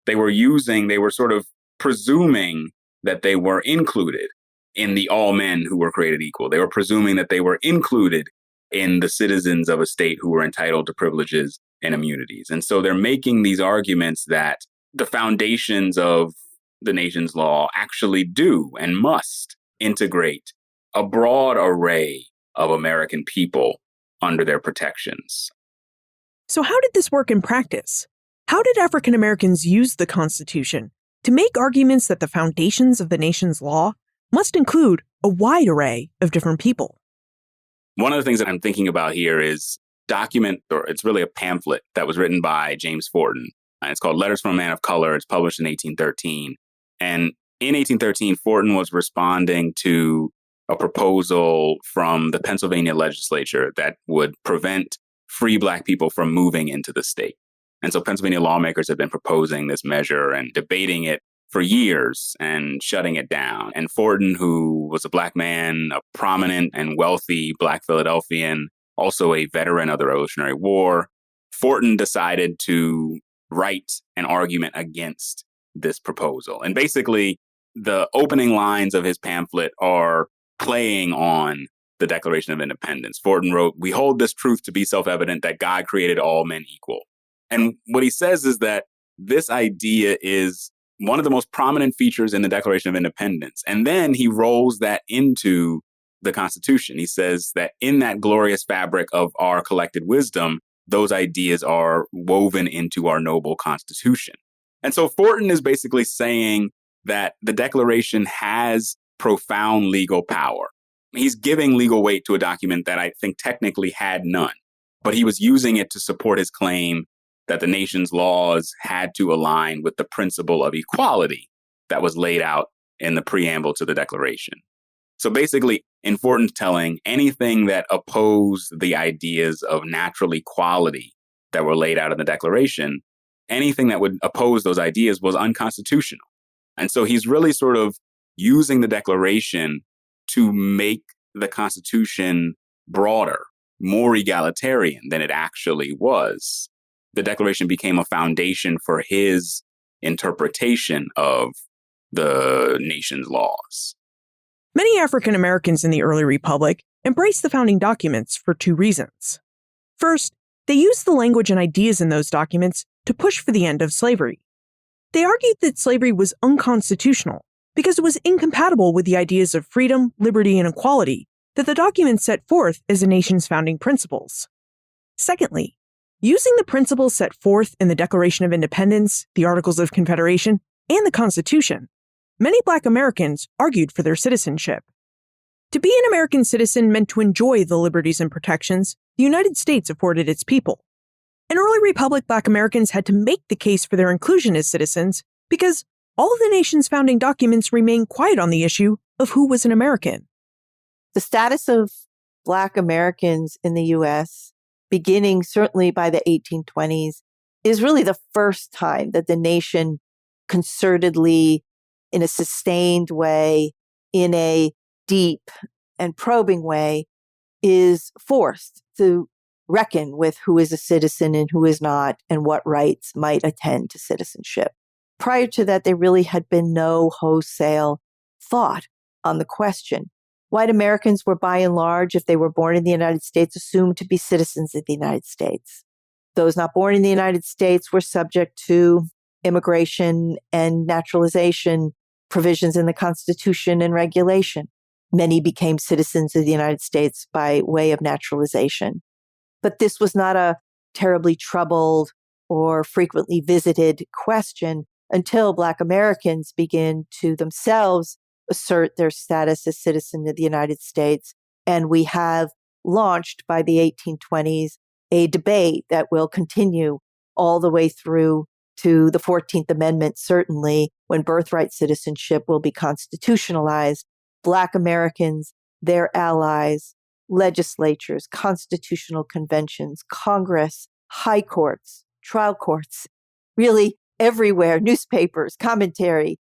[SPEAKER 4] they were sort of presuming that they were included in the all men who were created equal. They were presuming that they were included in the citizens of a state who were entitled to privileges and immunities. And so they're making these arguments that the foundations of the nation's law actually do and must integrate a broad array of American people under their protections.
[SPEAKER 1] So how did this work in practice? How did African Americans use the Constitution to make arguments that the foundations of the nation's law must include a wide array of different people?
[SPEAKER 4] One of the things that I'm thinking about here is it's really a pamphlet that was written by James Forten. And it's called Letters from a Man of Color. It's published in 1813. And in 1813, Forten was responding to a proposal from the Pennsylvania legislature that would prevent free Black people from moving into the state. And so Pennsylvania lawmakers have been proposing this measure and debating it for years and shutting it down. And Forten, who was a Black man, a prominent and wealthy Black Philadelphian, also a veteran of the Revolutionary War, Forten decided to write an argument against this proposal. And basically, the opening lines of his pamphlet are playing on the Declaration of Independence. Forten wrote, "We hold this truth to be self-evident that God created all men equal." And what he says is that this idea is one of the most prominent features in the Declaration of Independence. And then he rolls that into the Constitution. He says that in that glorious fabric of our collected wisdom, those ideas are woven into our noble Constitution. And so Forten is basically saying that the Declaration has profound legal power. He's giving legal weight to a document that I think technically had none, but he was using it to support his claim that the nation's laws had to align with the principle of equality that was laid out in the preamble to the Declaration. So basically, in Forten's telling, anything that opposed the ideas of natural equality that were laid out in the Declaration, anything that would oppose those ideas was unconstitutional. And so he's really sort of using the Declaration to make the Constitution broader, more egalitarian than it actually was. The Declaration became a foundation for his interpretation of the nation's laws.
[SPEAKER 1] Many African Americans in the early Republic embraced the founding documents for two reasons. First, they used the language and ideas in those documents to push for the end of slavery. They argued that slavery was unconstitutional because it was incompatible with the ideas of freedom, liberty, and equality that the documents set forth as the nation's founding principles. Secondly, using the principles set forth in the Declaration of Independence, the Articles of Confederation, and the Constitution, many Black Americans argued for their citizenship. To be an American citizen meant to enjoy the liberties and protections the United States afforded its people. In early Republic, Black Americans had to make the case for their inclusion as citizens because all of the nation's founding documents remain quiet on the issue of who was an American.
[SPEAKER 5] The status of Black Americans in the U.S., beginning certainly by the 1820s, is really the first time that the nation concertedly, in a sustained way, in a deep and probing way, is forced to reckon with who is a citizen and who is not, and what rights might attend to citizenship. Prior to that, there really had been no wholesale thought on the question. White Americans were by and large, if they were born in the United States, assumed to be citizens of the United States. Those not born in the United States were subject to immigration and naturalization provisions in the Constitution and regulation. Many became citizens of the United States by way of naturalization. But this was not a terribly troubled or frequently visited question until Black Americans begin to themselves assert their status as citizens of the United States. And we have launched by the 1820s a debate that will continue all the way through to the 14th Amendment, certainly, when birthright citizenship will be constitutionalized. Black Americans, their allies, legislatures, constitutional conventions, Congress, high courts, trial courts, really everywhere, newspapers, commentary,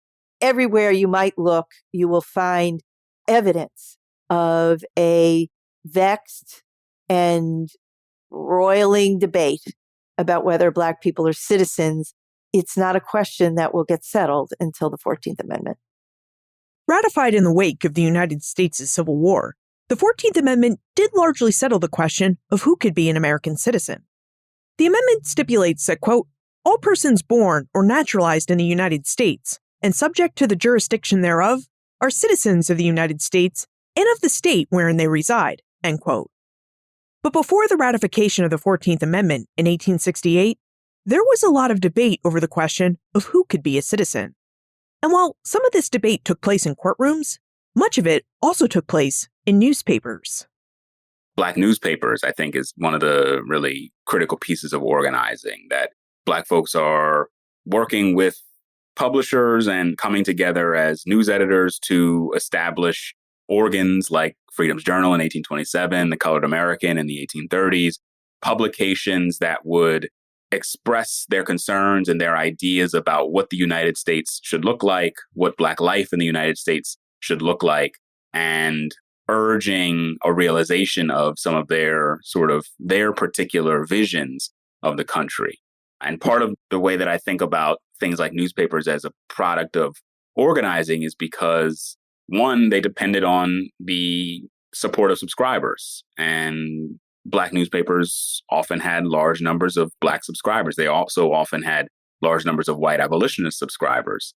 [SPEAKER 5] everywhere you might look, you will find evidence of a vexed and roiling debate about whether Black people are citizens. It's not a question that will get settled until the 14th Amendment.
[SPEAKER 1] Ratified in the wake of the United States' Civil War, the 14th Amendment did largely settle the question of who could be an American citizen. The amendment stipulates that, quote, all persons born or naturalized in the United States and subject to the jurisdiction thereof are citizens of the United States and of the state wherein they reside, end quote. But before the ratification of the 14th Amendment in 1868, there was a lot of debate over the question of who could be a citizen. And while some of this debate took place in courtrooms, much of it also took place in newspapers.
[SPEAKER 4] Black newspapers, I think, is one of the really critical pieces of organizing, that Black folks are working with publishers and coming together as news editors to establish organs like Freedom's Journal in 1827, the Colored American in the 1830s, publications that would express their concerns and their ideas about what the United States should look like, what Black life in the United States should look like, and urging a realization of some of their particular visions of the country. And part of the way that I think about things like newspapers as a product of organizing is because, one, they depended on the support of subscribers. And Black newspapers often had large numbers of Black subscribers. They also often had large numbers of white abolitionist subscribers.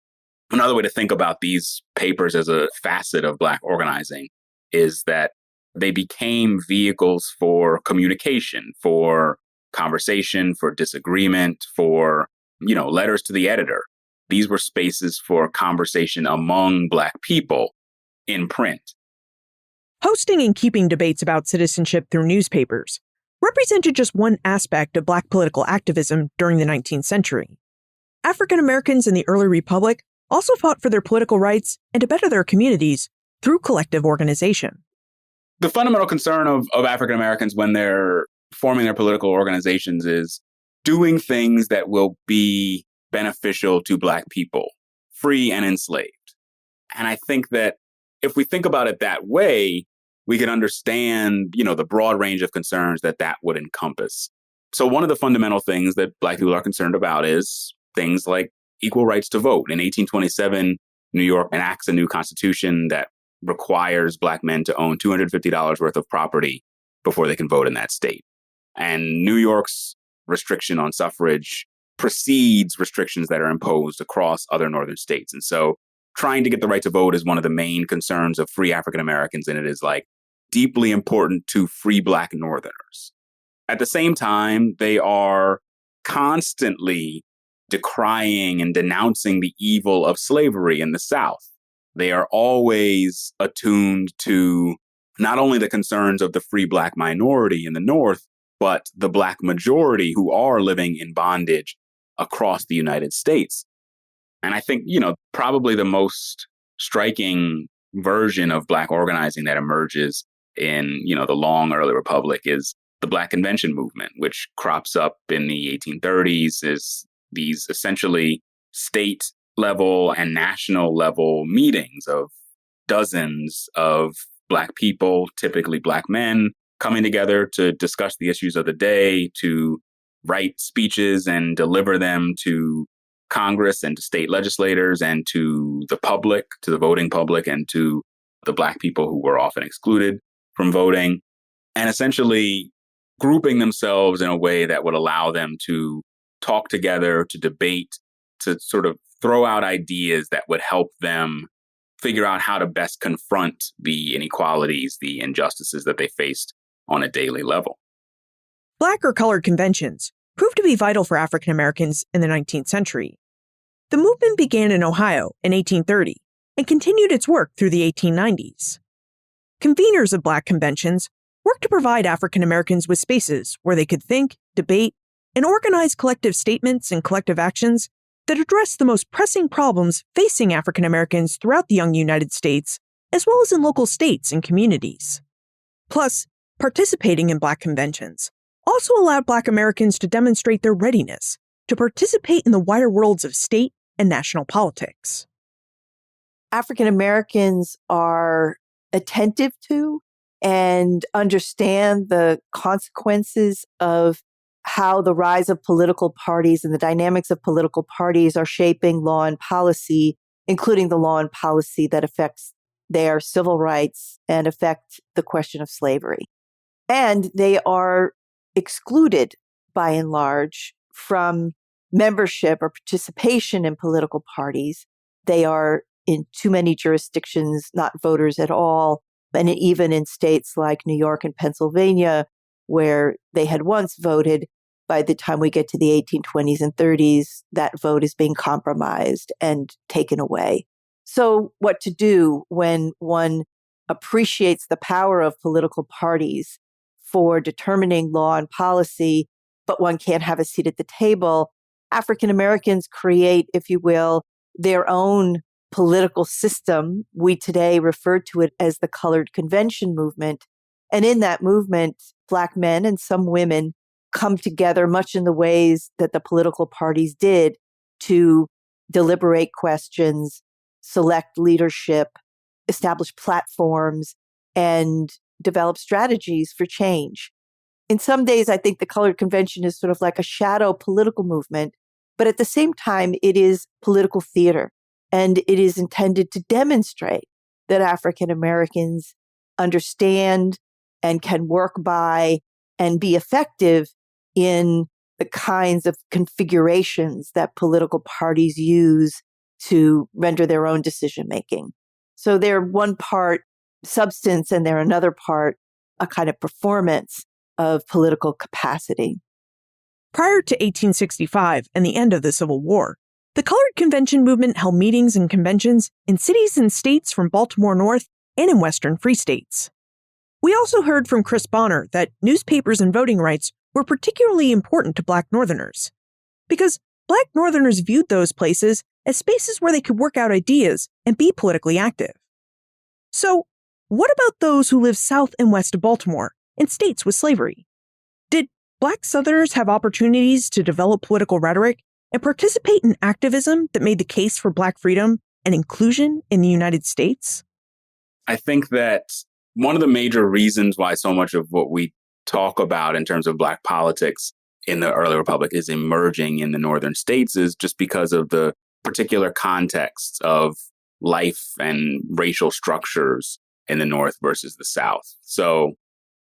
[SPEAKER 4] Another way to think about these papers as a facet of Black organizing is that they became vehicles for communication, for conversation, for disagreement, for, letters to the editor. These were spaces for conversation among Black people in print.
[SPEAKER 1] Hosting and keeping debates about citizenship through newspapers represented just one aspect of Black political activism during the 19th century. African Americans in the early Republic also fought for their political rights and to better their communities through collective organization.
[SPEAKER 4] The fundamental concern of African Americans when they're forming their political organizations is doing things that will be beneficial to Black people, free and enslaved. And I think that if we think about it that way, we can understand, the broad range of concerns that would encompass. So one of the fundamental things that Black people are concerned about is things like equal rights to vote. In 1827, New York enacts a new constitution that requires Black men to own $250 worth of property before they can vote in that state. And New York's restriction on suffrage precedes restrictions that are imposed across other northern states. And so trying to get the right to vote is one of the main concerns of free African Americans, and it is deeply important to free Black Northerners. At the same time, they are constantly decrying and denouncing the evil of slavery in the South. They are always attuned to not only the concerns of the free Black minority in the North, but the Black majority who are living in bondage across the United States. And I think, probably the most striking version of Black organizing that emerges in, the long early republic is the Black Convention movement, which crops up in the 1830s as these essentially state level and national level meetings of dozens of Black people, typically Black men, coming together to discuss the issues of the day, to write speeches and deliver them to Congress and to state legislators and to the public, to the voting public, and to the Black people who were often excluded from voting, and essentially grouping themselves in a way that would allow them to talk together, to debate, to sort of throw out ideas that would help them figure out how to best confront the inequalities, the injustices that they faced on a daily level.
[SPEAKER 1] Black or colored conventions proved to be vital for African Americans in the 19th century. The movement began in Ohio in 1830 and continued its work through the 1890s. Conveners of Black conventions worked to provide African Americans with spaces where they could think, debate, and organize collective statements and collective actions that addressed the most pressing problems facing African Americans throughout the young United States, as well as in local states and communities. Plus, participating in Black conventions also allowed Black Americans to demonstrate their readiness to participate in the wider worlds of state and national politics.
[SPEAKER 5] African Americans are attentive to and understand the consequences of how the rise of political parties and the dynamics of political parties are shaping law and policy, including the law and policy that affects their civil rights and affect the question of slavery. And they are excluded, by and large, from membership or participation in political parties. They are, in too many jurisdictions, not voters at all. And even in states like New York and Pennsylvania, where they had once voted, by the time we get to the 1820s and 30s, that vote is being compromised and taken away. So what to do when one appreciates the power of political parties for determining law and policy, but one can't have a seat at the table? African Americans create, if you will, their own political system. We today refer to it as the Colored Convention movement. And in that movement, Black men and some women come together much in the ways that the political parties did to deliberate questions, select leadership, establish platforms, and develop strategies for change. In some days, I think the Colored Convention is sort of like a shadow political movement, but at the same time, it is political theater, and it is intended to demonstrate that African Americans understand and can work by and be effective in the kinds of configurations that political parties use to render their own decision making. So they're one part substance and they're another part a kind of performance of political capacity.
[SPEAKER 1] Prior to 1865 and the end of the Civil War, the Colored Convention movement held meetings and conventions in cities and states from Baltimore North and in Western free states. We also heard from Chris Bonner that newspapers and voting rights were particularly important to Black Northerners, because Black Northerners viewed those places as spaces where they could work out ideas and be politically active. So, what about those who live south and west of Baltimore in states with slavery? Did Black Southerners have opportunities to develop political rhetoric and participate in activism that made the case for Black freedom and inclusion in the United States?
[SPEAKER 4] I think that one of the major reasons why so much of what we talk about in terms of Black politics in the early Republic is emerging in the northern states is just because of the particular contexts of life and racial structures in the North versus the South. So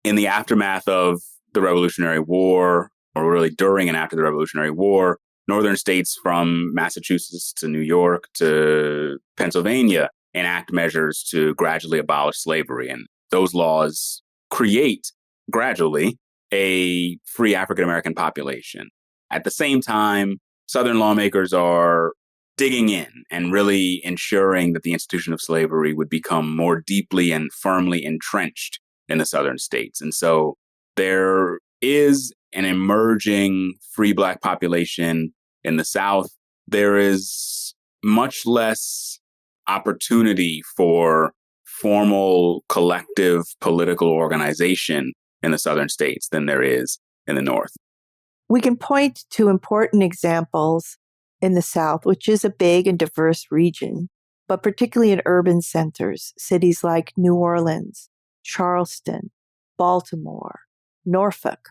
[SPEAKER 4] in the aftermath of the Revolutionary War, or really during and after the Revolutionary War, northern states from Massachusetts to New York to Pennsylvania enact measures to gradually abolish slavery. And those laws create gradually a free African American population. At the same time, Southern lawmakers are digging in and really ensuring that the institution of slavery would become more deeply and firmly entrenched in the Southern states. And so there is an emerging free Black population in the South. There is much less opportunity for formal collective political organization in the Southern states than there is in the North.
[SPEAKER 5] We can point to important examples in the South, which is a big and diverse region, but particularly in urban centers, cities like New Orleans, Charleston, Baltimore, Norfolk,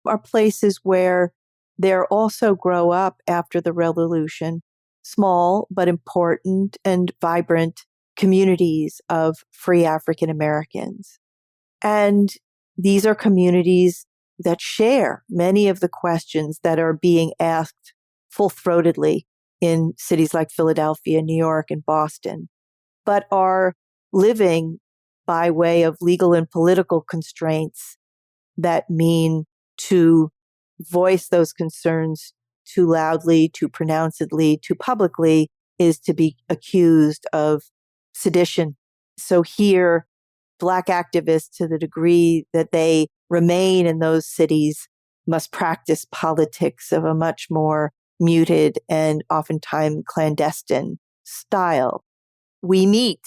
[SPEAKER 5] are places where there also grow up after the Revolution small but important and vibrant communities of free African Americans. And these are communities that share many of the questions that are being asked full-throatedly in cities like Philadelphia, New York, and Boston, but are living by way of legal and political constraints that mean to voice those concerns too loudly, too pronouncedly, too publicly is to be accused of sedition. So here, Black activists, to the degree that they remain in those cities, must practice politics of a much more muted and oftentimes clandestine style. We meet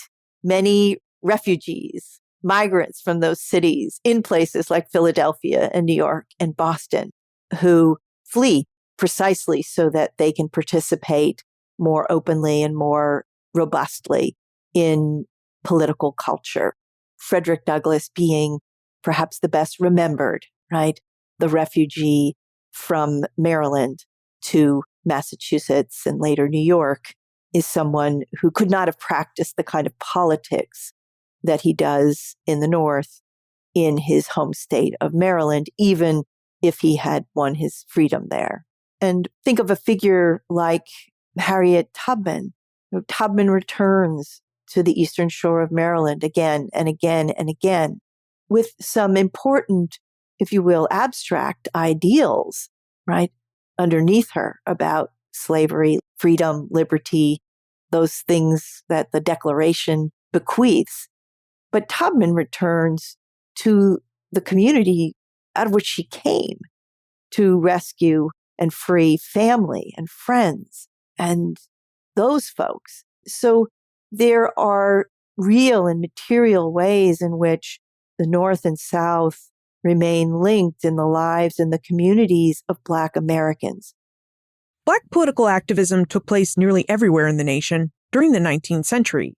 [SPEAKER 5] many refugees, migrants from those cities in places like Philadelphia and New York and Boston who flee precisely so that they can participate more openly and more robustly in political culture. Frederick Douglass being perhaps the best remembered, right? The refugee from Maryland to Massachusetts and later New York is someone who could not have practiced the kind of politics that he does in the North in his home state of Maryland, even if he had won his freedom there. And think of a figure like Harriet Tubman. Tubman returns to the eastern shore of Maryland again and again and again with some important, if you will, abstract ideals right, underneath her about slavery, freedom, liberty, those things that the Declaration bequeaths. But Tubman returns to the community out of which she came to rescue and free family and friends and those folks. So there are real and material ways in which the North and South remain linked in the lives and the communities of Black Americans.
[SPEAKER 1] Black political activism took place nearly everywhere in the nation during the 19th century.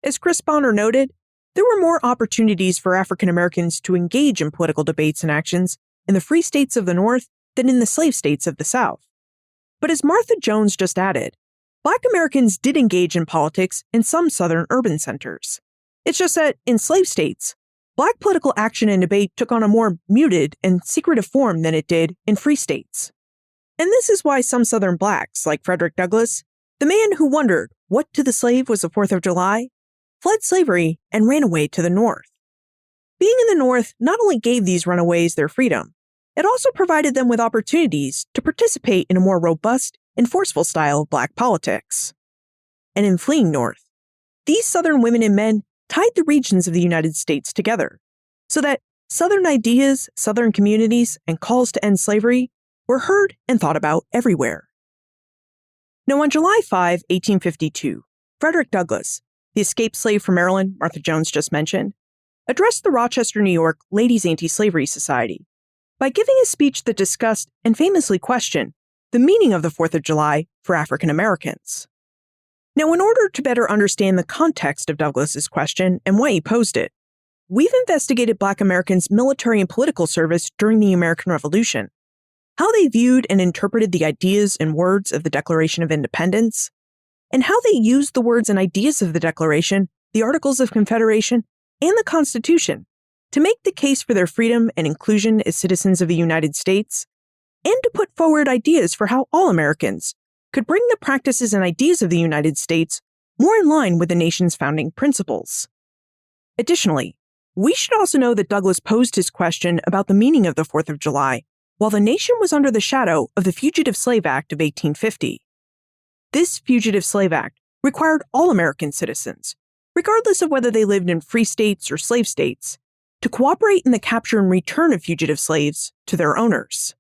[SPEAKER 1] As Chris Bonner noted, there were more opportunities for African Americans to engage in political debates and actions in the free states of the North than in the slave states of the South. But as Martha Jones just added, Black Americans did engage in politics in some Southern urban centers. It's just that in slave states, Black political action and debate took on a more muted and secretive form than it did in free states. And this is why some Southern Blacks, like Frederick Douglass, the man who wondered what to the slave was the 4th of July, fled slavery and ran away to the North. Being in the North not only gave these runaways their freedom, it also provided them with opportunities to participate in a more robust and forceful style of Black politics. And in fleeing North, these Southern women and men tied the regions of the United States together, so that Southern ideas, Southern communities, and calls to end slavery were heard and thought about everywhere. Now, on July 5, 1852, Frederick Douglass, the escaped slave from Maryland Martha Jones just mentioned, addressed the Rochester, New York Ladies' Anti-Slavery Society by giving a speech that discussed and famously questioned the meaning of the 4th of July for African Americans. Now, in order to better understand the context of Douglass's question and why he posed it, we've investigated Black Americans' military and political service during the American Revolution, how they viewed and interpreted the ideas and words of the Declaration of Independence, and how they used the words and ideas of the Declaration, the Articles of Confederation, and the Constitution to make the case for their freedom and inclusion as citizens of the United States, and to put forward ideas for how all Americans could bring the practices and ideas of the United States more in line with the nation's founding principles. Additionally, we should also know that Douglass posed his question about the meaning of the 4th of July while the nation was under the shadow of the Fugitive Slave Act of 1850. This Fugitive Slave Act required all American citizens, regardless of whether they lived in free states or slave states, to cooperate in the capture and return of fugitive slaves to their owners.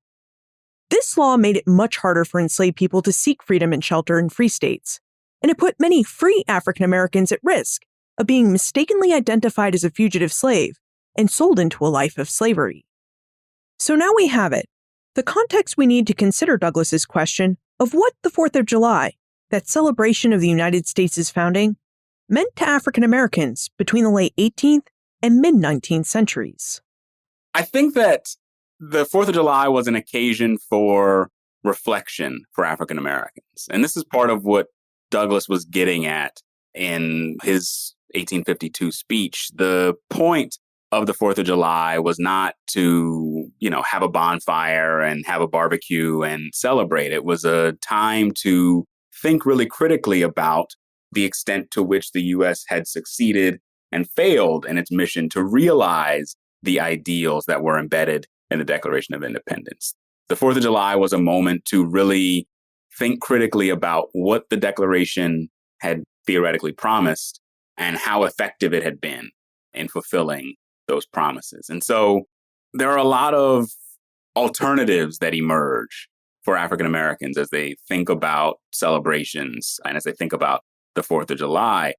[SPEAKER 1] This law made it much harder for enslaved people to seek freedom and shelter in free states, and it put many free African Americans at risk of being mistakenly identified as a fugitive slave and sold into a life of slavery. So now we have it, the context we need to consider Douglass's question of what the 4th of July, that celebration of the United States' founding, meant to African Americans between the late 18th and mid-19th centuries.
[SPEAKER 4] I think that the 4th of July was an occasion for reflection for African Americans. And this is part of what Douglass was getting at in his 1852 speech. The point of the 4th of July was not to, have a bonfire and have a barbecue and celebrate. It was a time to think really critically about the extent to which the U.S. had succeeded and failed in its mission to realize the ideals that were embedded in the Declaration of Independence. The 4th of July was a moment to really think critically about what the Declaration had theoretically promised and how effective it had been in fulfilling those promises. And so there are a lot of alternatives that emerge for African Americans as they think about celebrations and as they think about the 4th of July.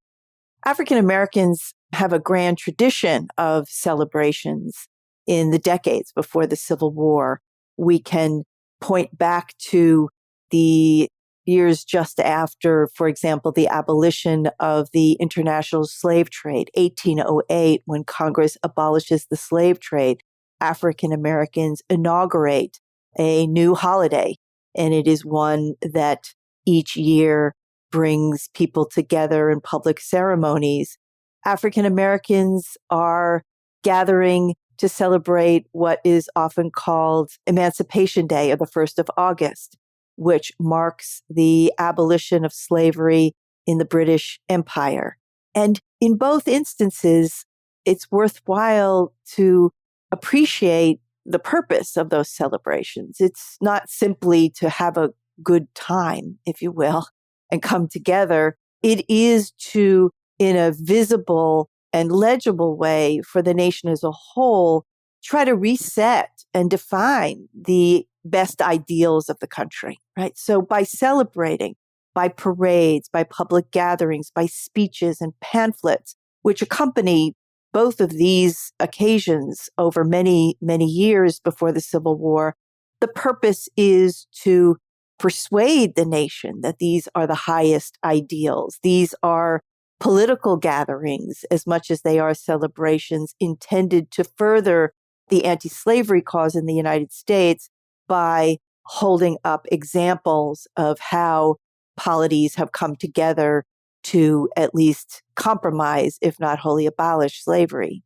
[SPEAKER 5] African Americans have a grand tradition of celebrations in the decades before the Civil War. We can point back to the years just after, for example, the abolition of the international slave trade, 1808, when Congress abolishes the slave trade. African Americans inaugurate a new holiday, and it is one that each year brings people together in public ceremonies. African Americans are gathering to celebrate what is often called Emancipation Day, or the 1st of August, which marks the abolition of slavery in the British Empire. And in both instances, it's worthwhile to appreciate the purpose of those celebrations. It's not simply to have a good time, if you will, and come together. It is to, in a visible and legible way for the nation as a whole, try to reset and define the best ideals of the country, right? So by celebrating, by parades, by public gatherings, by speeches and pamphlets, which accompany both of these occasions over many, many years before the Civil War, the purpose is to persuade the nation that these are the highest ideals. These are political gatherings as much as they are celebrations intended to further the anti-slavery cause in the United States by holding up examples of how polities have come together to at least compromise, if not wholly abolish, slavery.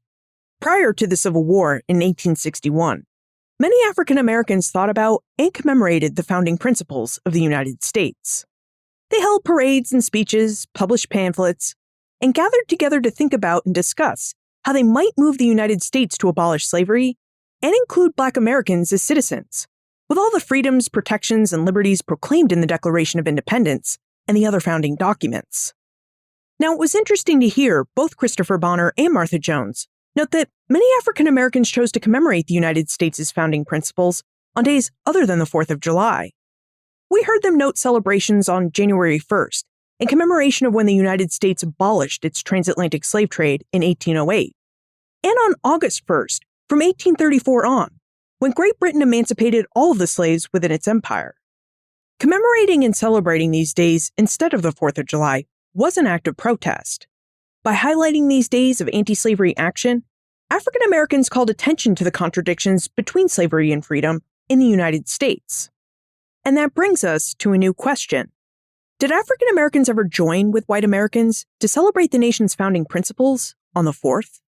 [SPEAKER 1] Prior to the Civil War in 1861, many African Americans thought about and commemorated the founding principles of the United States. They held parades and speeches, published pamphlets, and gathered together to think about and discuss how they might move the United States to abolish slavery and include Black Americans as citizens, with all the freedoms, protections, and liberties proclaimed in the Declaration of Independence and the other founding documents. Now, it was interesting to hear both Christopher Bonner and Martha Jones note that many African Americans chose to commemorate the United States' founding principles on days other than the 4th of July. We heard them note celebrations on January 1st in commemoration of when the United States abolished its transatlantic slave trade in 1808, and on August 1st from 1834 on, when Great Britain emancipated all of the slaves within its empire. Commemorating and celebrating these days instead of the 4th of July was an act of protest. By highlighting these days of anti-slavery action, African Americans called attention to the contradictions between slavery and freedom in the United States. And that brings us to a new question. Did African Americans ever join with white Americans to celebrate the nation's founding principles on the 4th?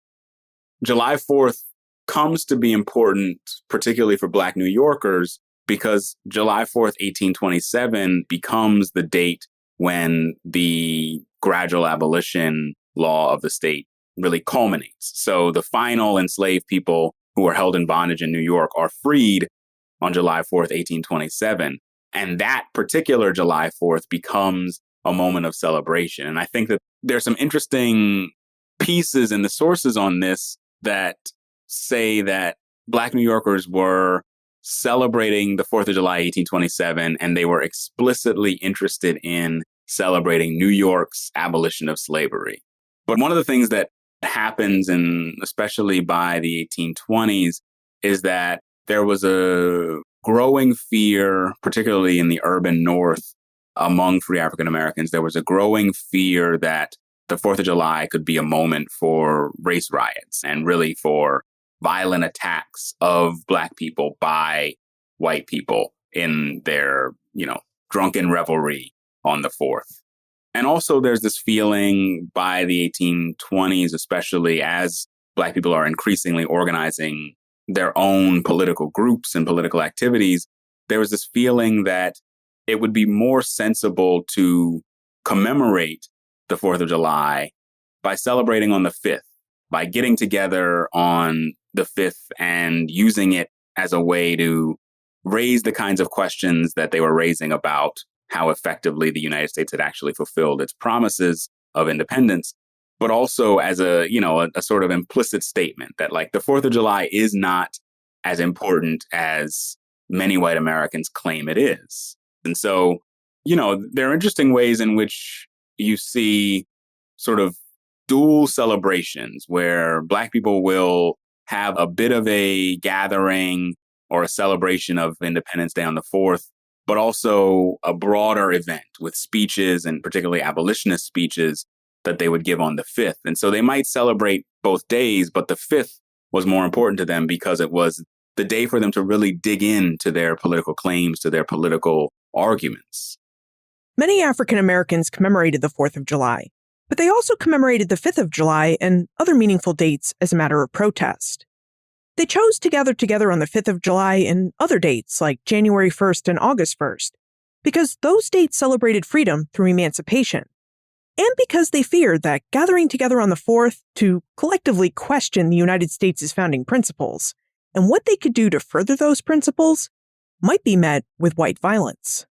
[SPEAKER 4] July 4th comes to be important, particularly for Black New Yorkers, because July 4th, 1827 becomes the date when the gradual abolition law of the state really culminates. So the final enslaved people who were held in bondage in New York are freed on July 4th, 1827. And that particular July 4th becomes a moment of celebration. And I think that there's some interesting pieces in the sources on this that say that Black New Yorkers were celebrating the 4th of July, 1827, and they were explicitly interested in celebrating New York's abolition of slavery. But one of the things that happens, and especially by the 1820s, is that there was a growing fear, particularly in the urban North, among free African Americans. There was a growing fear that the 4th of July could be a moment for race riots and really for violent attacks of Black people by white people in their, drunken revelry on the 4th. And also there's this feeling by the 1820s, especially as Black people are increasingly organizing their own political groups and political activities, there was this feeling that it would be more sensible to commemorate the 4th of July by celebrating on the 5th, by getting together on the 5th and using it as a way to raise the kinds of questions that they were raising about how effectively the United States had actually fulfilled its promises of independence, but also as a sort of implicit statement that the 4th of July is not as important as many white Americans claim it is. And so, there are interesting ways in which you see sort of dual celebrations where Black people will have a bit of a gathering or a celebration of Independence Day on the 4th, but also a broader event with speeches and particularly abolitionist speeches that they would give on the 5th. And so they might celebrate both days, but the 5th was more important to them because it was the day for them to really dig into their political claims, to their political arguments.
[SPEAKER 1] Many African Americans commemorated the 4th of July, but they also commemorated the 5th of July and other meaningful dates as a matter of protest. They chose to gather together on the 5th of July and other dates like January 1st and August 1st, because those dates celebrated freedom through emancipation, and because they feared that gathering together on the 4th to collectively question the United States' founding principles and what they could do to further those principles might be met with white violence.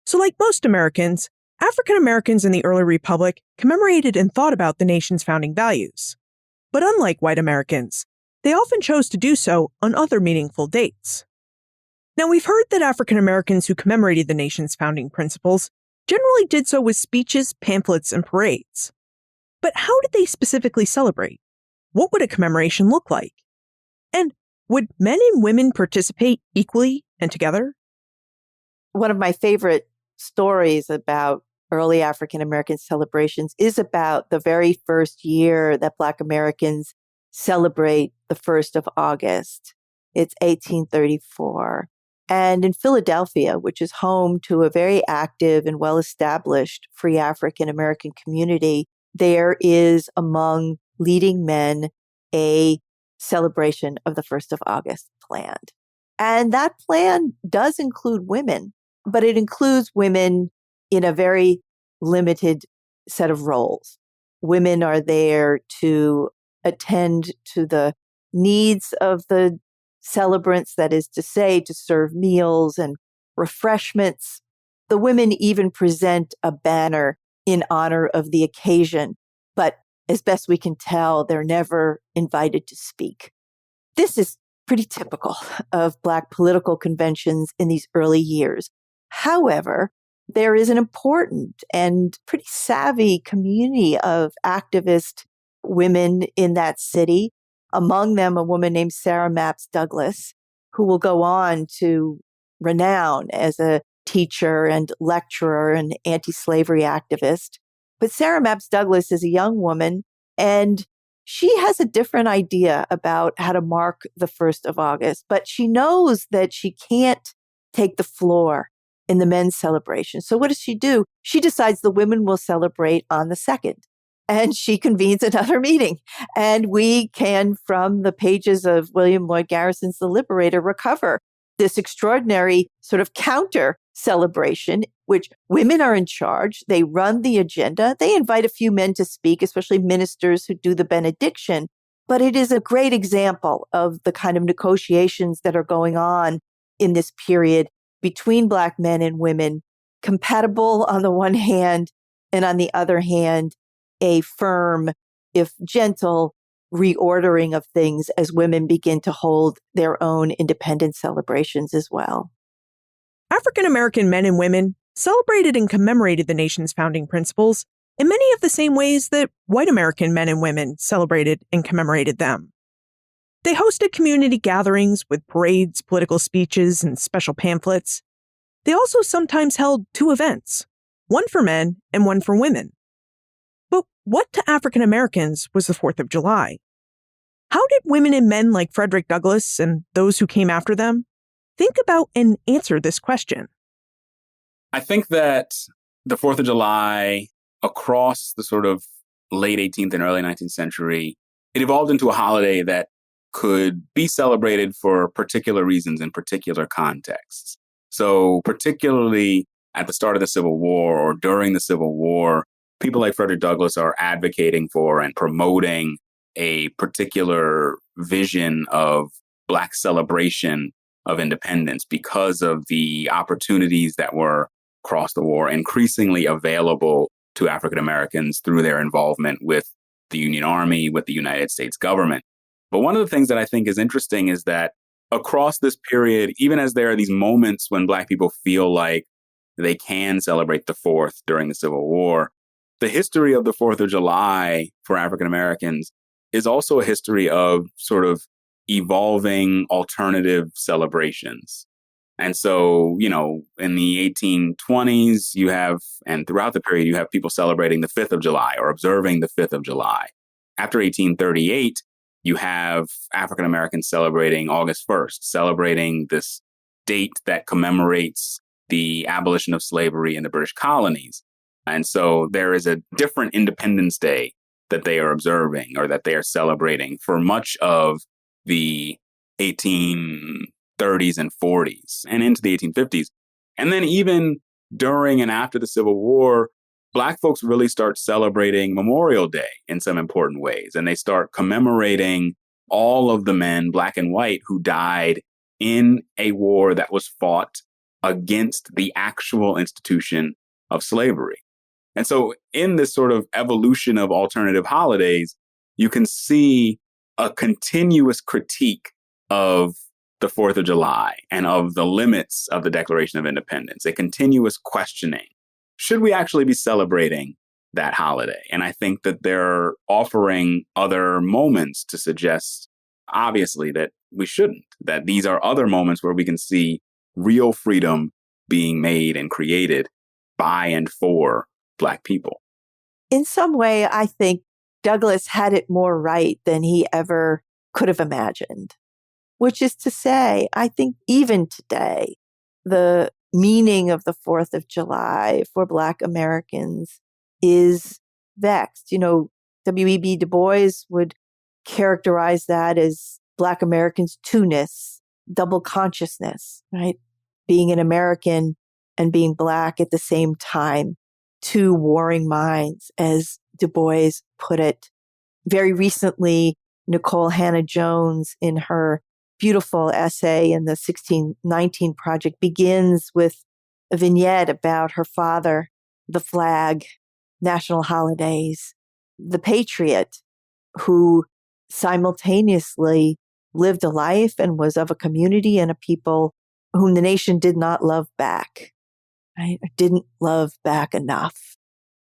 [SPEAKER 1] So, like most Americans, African Americans in the early Republic commemorated and thought about the nation's founding values. But unlike white Americans, they often chose to do so on other meaningful dates. Now, we've heard that African Americans who commemorated the nation's founding principles generally did so with speeches, pamphlets, and parades. But how did they specifically celebrate? What would a commemoration look like? And would men and women participate equally and together?
[SPEAKER 5] One of my favorite stories about early African American celebrations is about the very first year that Black Americans celebrate the 1st of August. It's 1834. And in Philadelphia, which is home to a very active and well-established free African American community, there is among leading men a celebration of the 1st of August planned. And that plan does include women, but it includes women in a very limited set of roles. Women are there to attend to the needs of the celebrants, that is to say, to serve meals and refreshments. The women even present a banner in honor of the occasion, but as best we can tell, they're never invited to speak. This is pretty typical of Black political conventions in these early years. However, there is an important and pretty savvy community of activist women in that city. Among them, a woman named Sarah Mapps Douglass, who will go on to renown as a teacher and lecturer and anti-slavery activist. But Sarah Mapps Douglass is a young woman, and she has a different idea about how to mark the 1st of August, but she knows that she can't take the floor in the men's celebration. So what does she do? She decides the women will celebrate on the 2nd. And she convenes another meeting. And we can, from the pages of William Lloyd Garrison's The Liberator, recover this extraordinary sort of counter celebration, which women are in charge. They run the agenda. They invite a few men to speak, especially ministers who do the benediction. But it is a great example of the kind of negotiations that are going on in this period between Black men and women, compatible on the one hand, and on the other hand, a firm, if gentle, reordering of things as women begin to hold their own independence celebrations as well.
[SPEAKER 1] African American men and women celebrated and commemorated the nation's founding principles in many of the same ways that white American men and women celebrated and commemorated them. They hosted community gatherings with parades, political speeches, and special pamphlets. They also sometimes held 2 events, one for men and one for women. But what to African Americans was the 4th of July? How did women and men like Frederick Douglass and those who came after them think about and answer this question?
[SPEAKER 4] I think that the 4th of July, across the sort of late 18th and early 19th century, it evolved into a holiday that could be celebrated for particular reasons in particular contexts. So particularly at the start of the Civil War or during the Civil War, people like Frederick Douglass are advocating for and promoting a particular vision of Black celebration of independence because of the opportunities that were across the war increasingly available to African Americans through their involvement with the Union Army, with the United States government. But one of the things that I think is interesting is that across this period, even as there are these moments when Black people feel like they can celebrate the 4th during the Civil War, the history of the 4th of July for African Americans is also a history of sort of evolving alternative celebrations. And so, you know, in the 1820s, you have, and throughout the period, you have people celebrating the 5th of July or observing the 5th of July. After 1838, you have African Americans celebrating August 1st, celebrating this date that commemorates the abolition of slavery in the British colonies. And so there is a different Independence Day that they are observing or that they are celebrating for much of the 1830s and 40s and into the 1850s. And then even during and after the Civil War, Black folks really start celebrating Memorial Day in some important ways. And they start commemorating all of the men, black and white, who died in a war that was fought against the actual institution of slavery. And so in this sort of evolution of alternative holidays, you can see a continuous critique of the 4th of July and of the limits of the Declaration of Independence, a continuous questioning. Should we actually be celebrating that holiday? And I think that they're offering other moments to suggest, obviously, that we shouldn't, that these are other moments where we can see real freedom being made and created by and for Black people.
[SPEAKER 5] In some way, I think Douglass had it more right than he ever could have imagined, which is to say, I think even today, the meaning of the 4th of July for Black Americans is vexed. W.E.B. Du Bois would characterize that as Black Americans' two-ness, double consciousness, right? Being an American and being Black at the same time, two warring minds, as Du Bois put it. Very recently, Nicole Hannah-Jones, in her beautiful essay in the 1619 Project, begins with a vignette about her father, the flag, national holidays, the patriot who simultaneously lived a life and was of a community and a people whom the nation did not love back, right? Or didn't love back enough.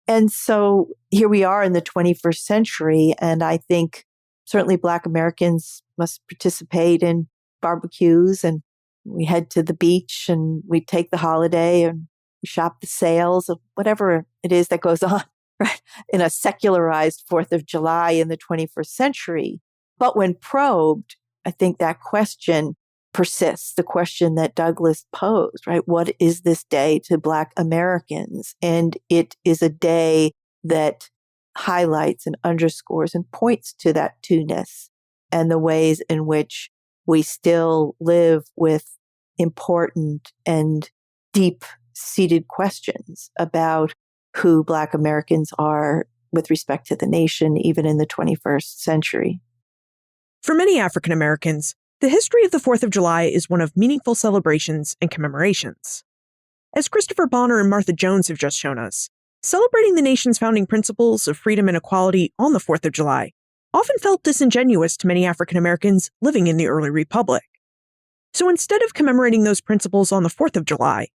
[SPEAKER 5] And so here we are in the 21st century, and I think certainly Black Americans must participate in barbecues, and we head to the beach and we take the holiday and we shop the sales of whatever it is that goes on, right, in a secularized 4th of July in the 21st century. But when probed, I think that question persists, the question that Douglass posed, right? What is this day to Black Americans? And it is a day that highlights and underscores and points to that two-ness and the ways in which we still live with important and deep-seated questions about who Black Americans are with respect to the nation, even in the 21st century.
[SPEAKER 1] For many African Americans, the history of the 4th of July is one of meaningful celebrations and commemorations. As Christopher Bonner and Martha Jones have just shown us, celebrating the nation's founding principles of freedom and equality on the 4th of July often felt disingenuous to many African Americans living in the early Republic. So instead of commemorating those principles on the 4th of July,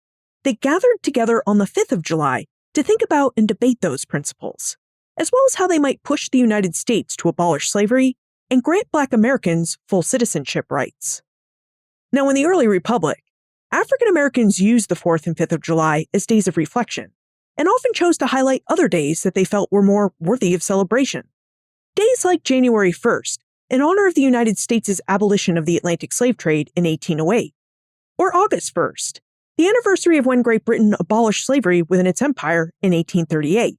[SPEAKER 1] they gathered together on the 5th of July to think about and debate those principles, as well as how they might push the United States to abolish slavery and grant Black Americans full citizenship rights. Now, in the early Republic, African Americans used the 4th and 5th of July as days of reflection, and often chose to highlight other days that they felt were more worthy of celebration. Days like January 1st, in honor of the United States' abolition of the Atlantic slave trade in 1808, or August 1st, the anniversary of when Great Britain abolished slavery within its empire in 1838.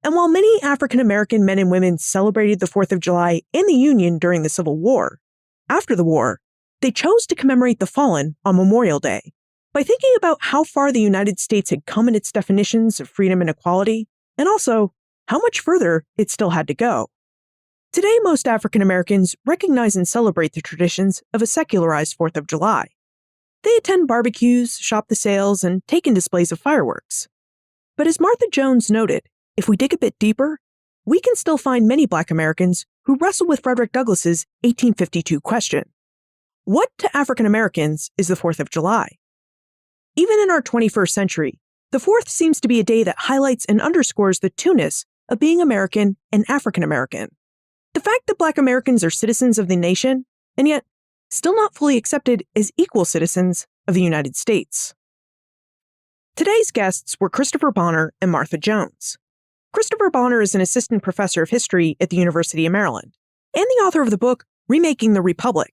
[SPEAKER 1] And while many African American men and women celebrated the 4th of July and the Union during the Civil War, after the war, they chose to commemorate the fallen on Memorial Day by thinking about how far the United States had come in its definitions of freedom and equality, and also how much further it still had to go. Today, most African Americans recognize and celebrate the traditions of a secularized 4th of July. They attend barbecues, shop the sales, and take in displays of fireworks. But as Martha Jones noted, if we dig a bit deeper, we can still find many Black Americans who wrestle with Frederick Douglass's 1852 question. What to African Americans is the 4th of July? Even in our 21st century, the 4th seems to be a day that highlights and underscores the two-ness of being American and African American. The fact that Black Americans are citizens of the nation, and yet still not fully accepted as equal citizens of the United States. Today's guests were Christopher Bonner and Martha Jones. Christopher Bonner is an assistant professor of history at the University of Maryland and the author of the book Remaking the Republic: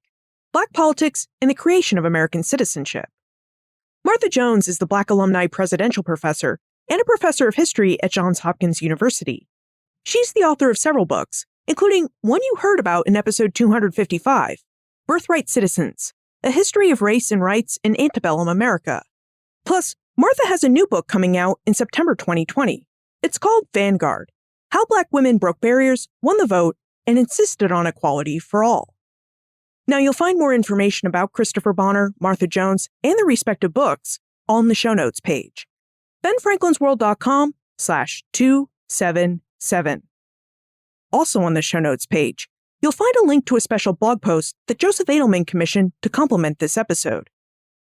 [SPEAKER 1] Black Politics and the Creation of American Citizenship. Martha Jones is the Black Alumni Presidential Professor and a professor of history at Johns Hopkins University. She's the author of several books, including one you heard about in episode 255, Birthright Citizens: A History of Race and Rights in Antebellum America. Plus, Martha has a new book coming out in September 2020. It's called Vanguard: How Black Women Broke Barriers, Won the Vote, and Insisted on Equality for All. Now, you'll find more information about Christopher Bonner, Martha Jones, and their respective books on the show notes page. benfranklinsworld.com/277. Also on the show notes page, you'll find a link to a special blog post that Joseph Edelman commissioned to complement this episode.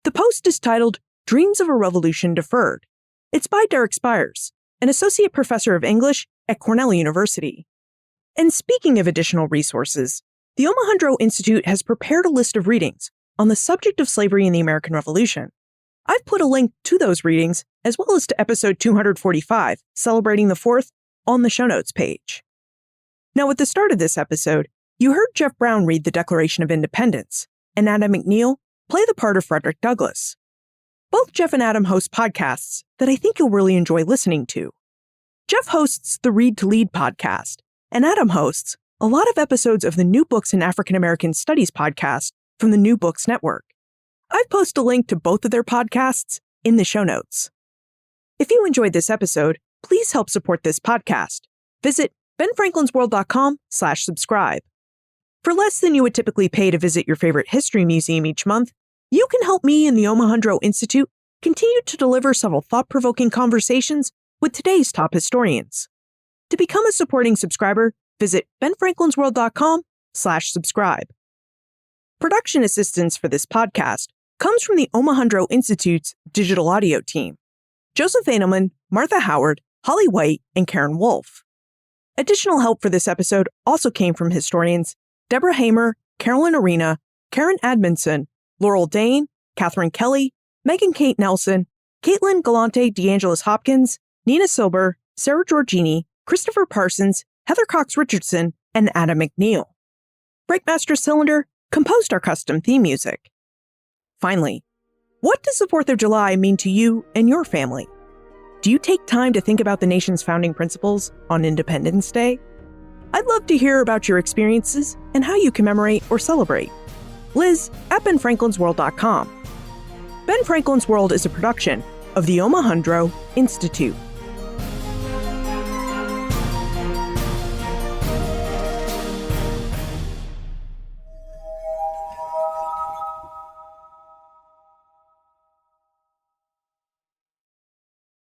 [SPEAKER 1] The post is titled Dreams of a Revolution Deferred. It's by Derek Spires, an associate professor of English at Cornell University. And speaking of additional resources, the Omohundro Institute has prepared a list of readings on the subject of slavery in the American Revolution. I've put a link to those readings, as well as to episode 245, celebrating the 4th, on the show notes page. Now, at the start of this episode, you heard Jeff Brown read the Declaration of Independence, and Adam McNeil play the part of Frederick Douglass. Both Jeff and Adam host podcasts that I think you'll really enjoy listening to. Jeff hosts the Read to Lead podcast, and Adam hosts a lot of episodes of the New Books in African American Studies podcast from the New Books Network. I've posted a link to both of their podcasts in the show notes. If you enjoyed this episode, please help support this podcast. Visit benfranklinsworld.com/subscribe. For less than you would typically pay to visit your favorite history museum each month, you can help me and the Omohundro Institute continue to deliver several thought-provoking conversations with today's top historians. To become a supporting subscriber, visit benfranklinsworld.com/subscribe. Production assistance for this podcast comes from the Omohundro Institute's digital audio team: Joseph Edelman, Martha Howard, Holly White, and Karen Wolfe. Additional help for this episode also came from historians Deborah Hamer, Carolyn Arena, Karen Admonson, Laurel Dane, Catherine Kelly, Megan Kate Nelson, Caitlin Galante DeAngelis Hopkins, Nina Silber, Sarah Giorgini, Christopher Parsons, Heather Cox Richardson, and Adam McNeil. Breakmaster Cylinder composed our custom theme music. Finally, what does the 4th of July mean to you and your family? Do you take time to think about the nation's founding principles on Independence Day? I'd love to hear about your experiences and how you commemorate or celebrate. Liz at benfranklinsworld.com. Ben Franklin's World is a production of the Omohundro Institute.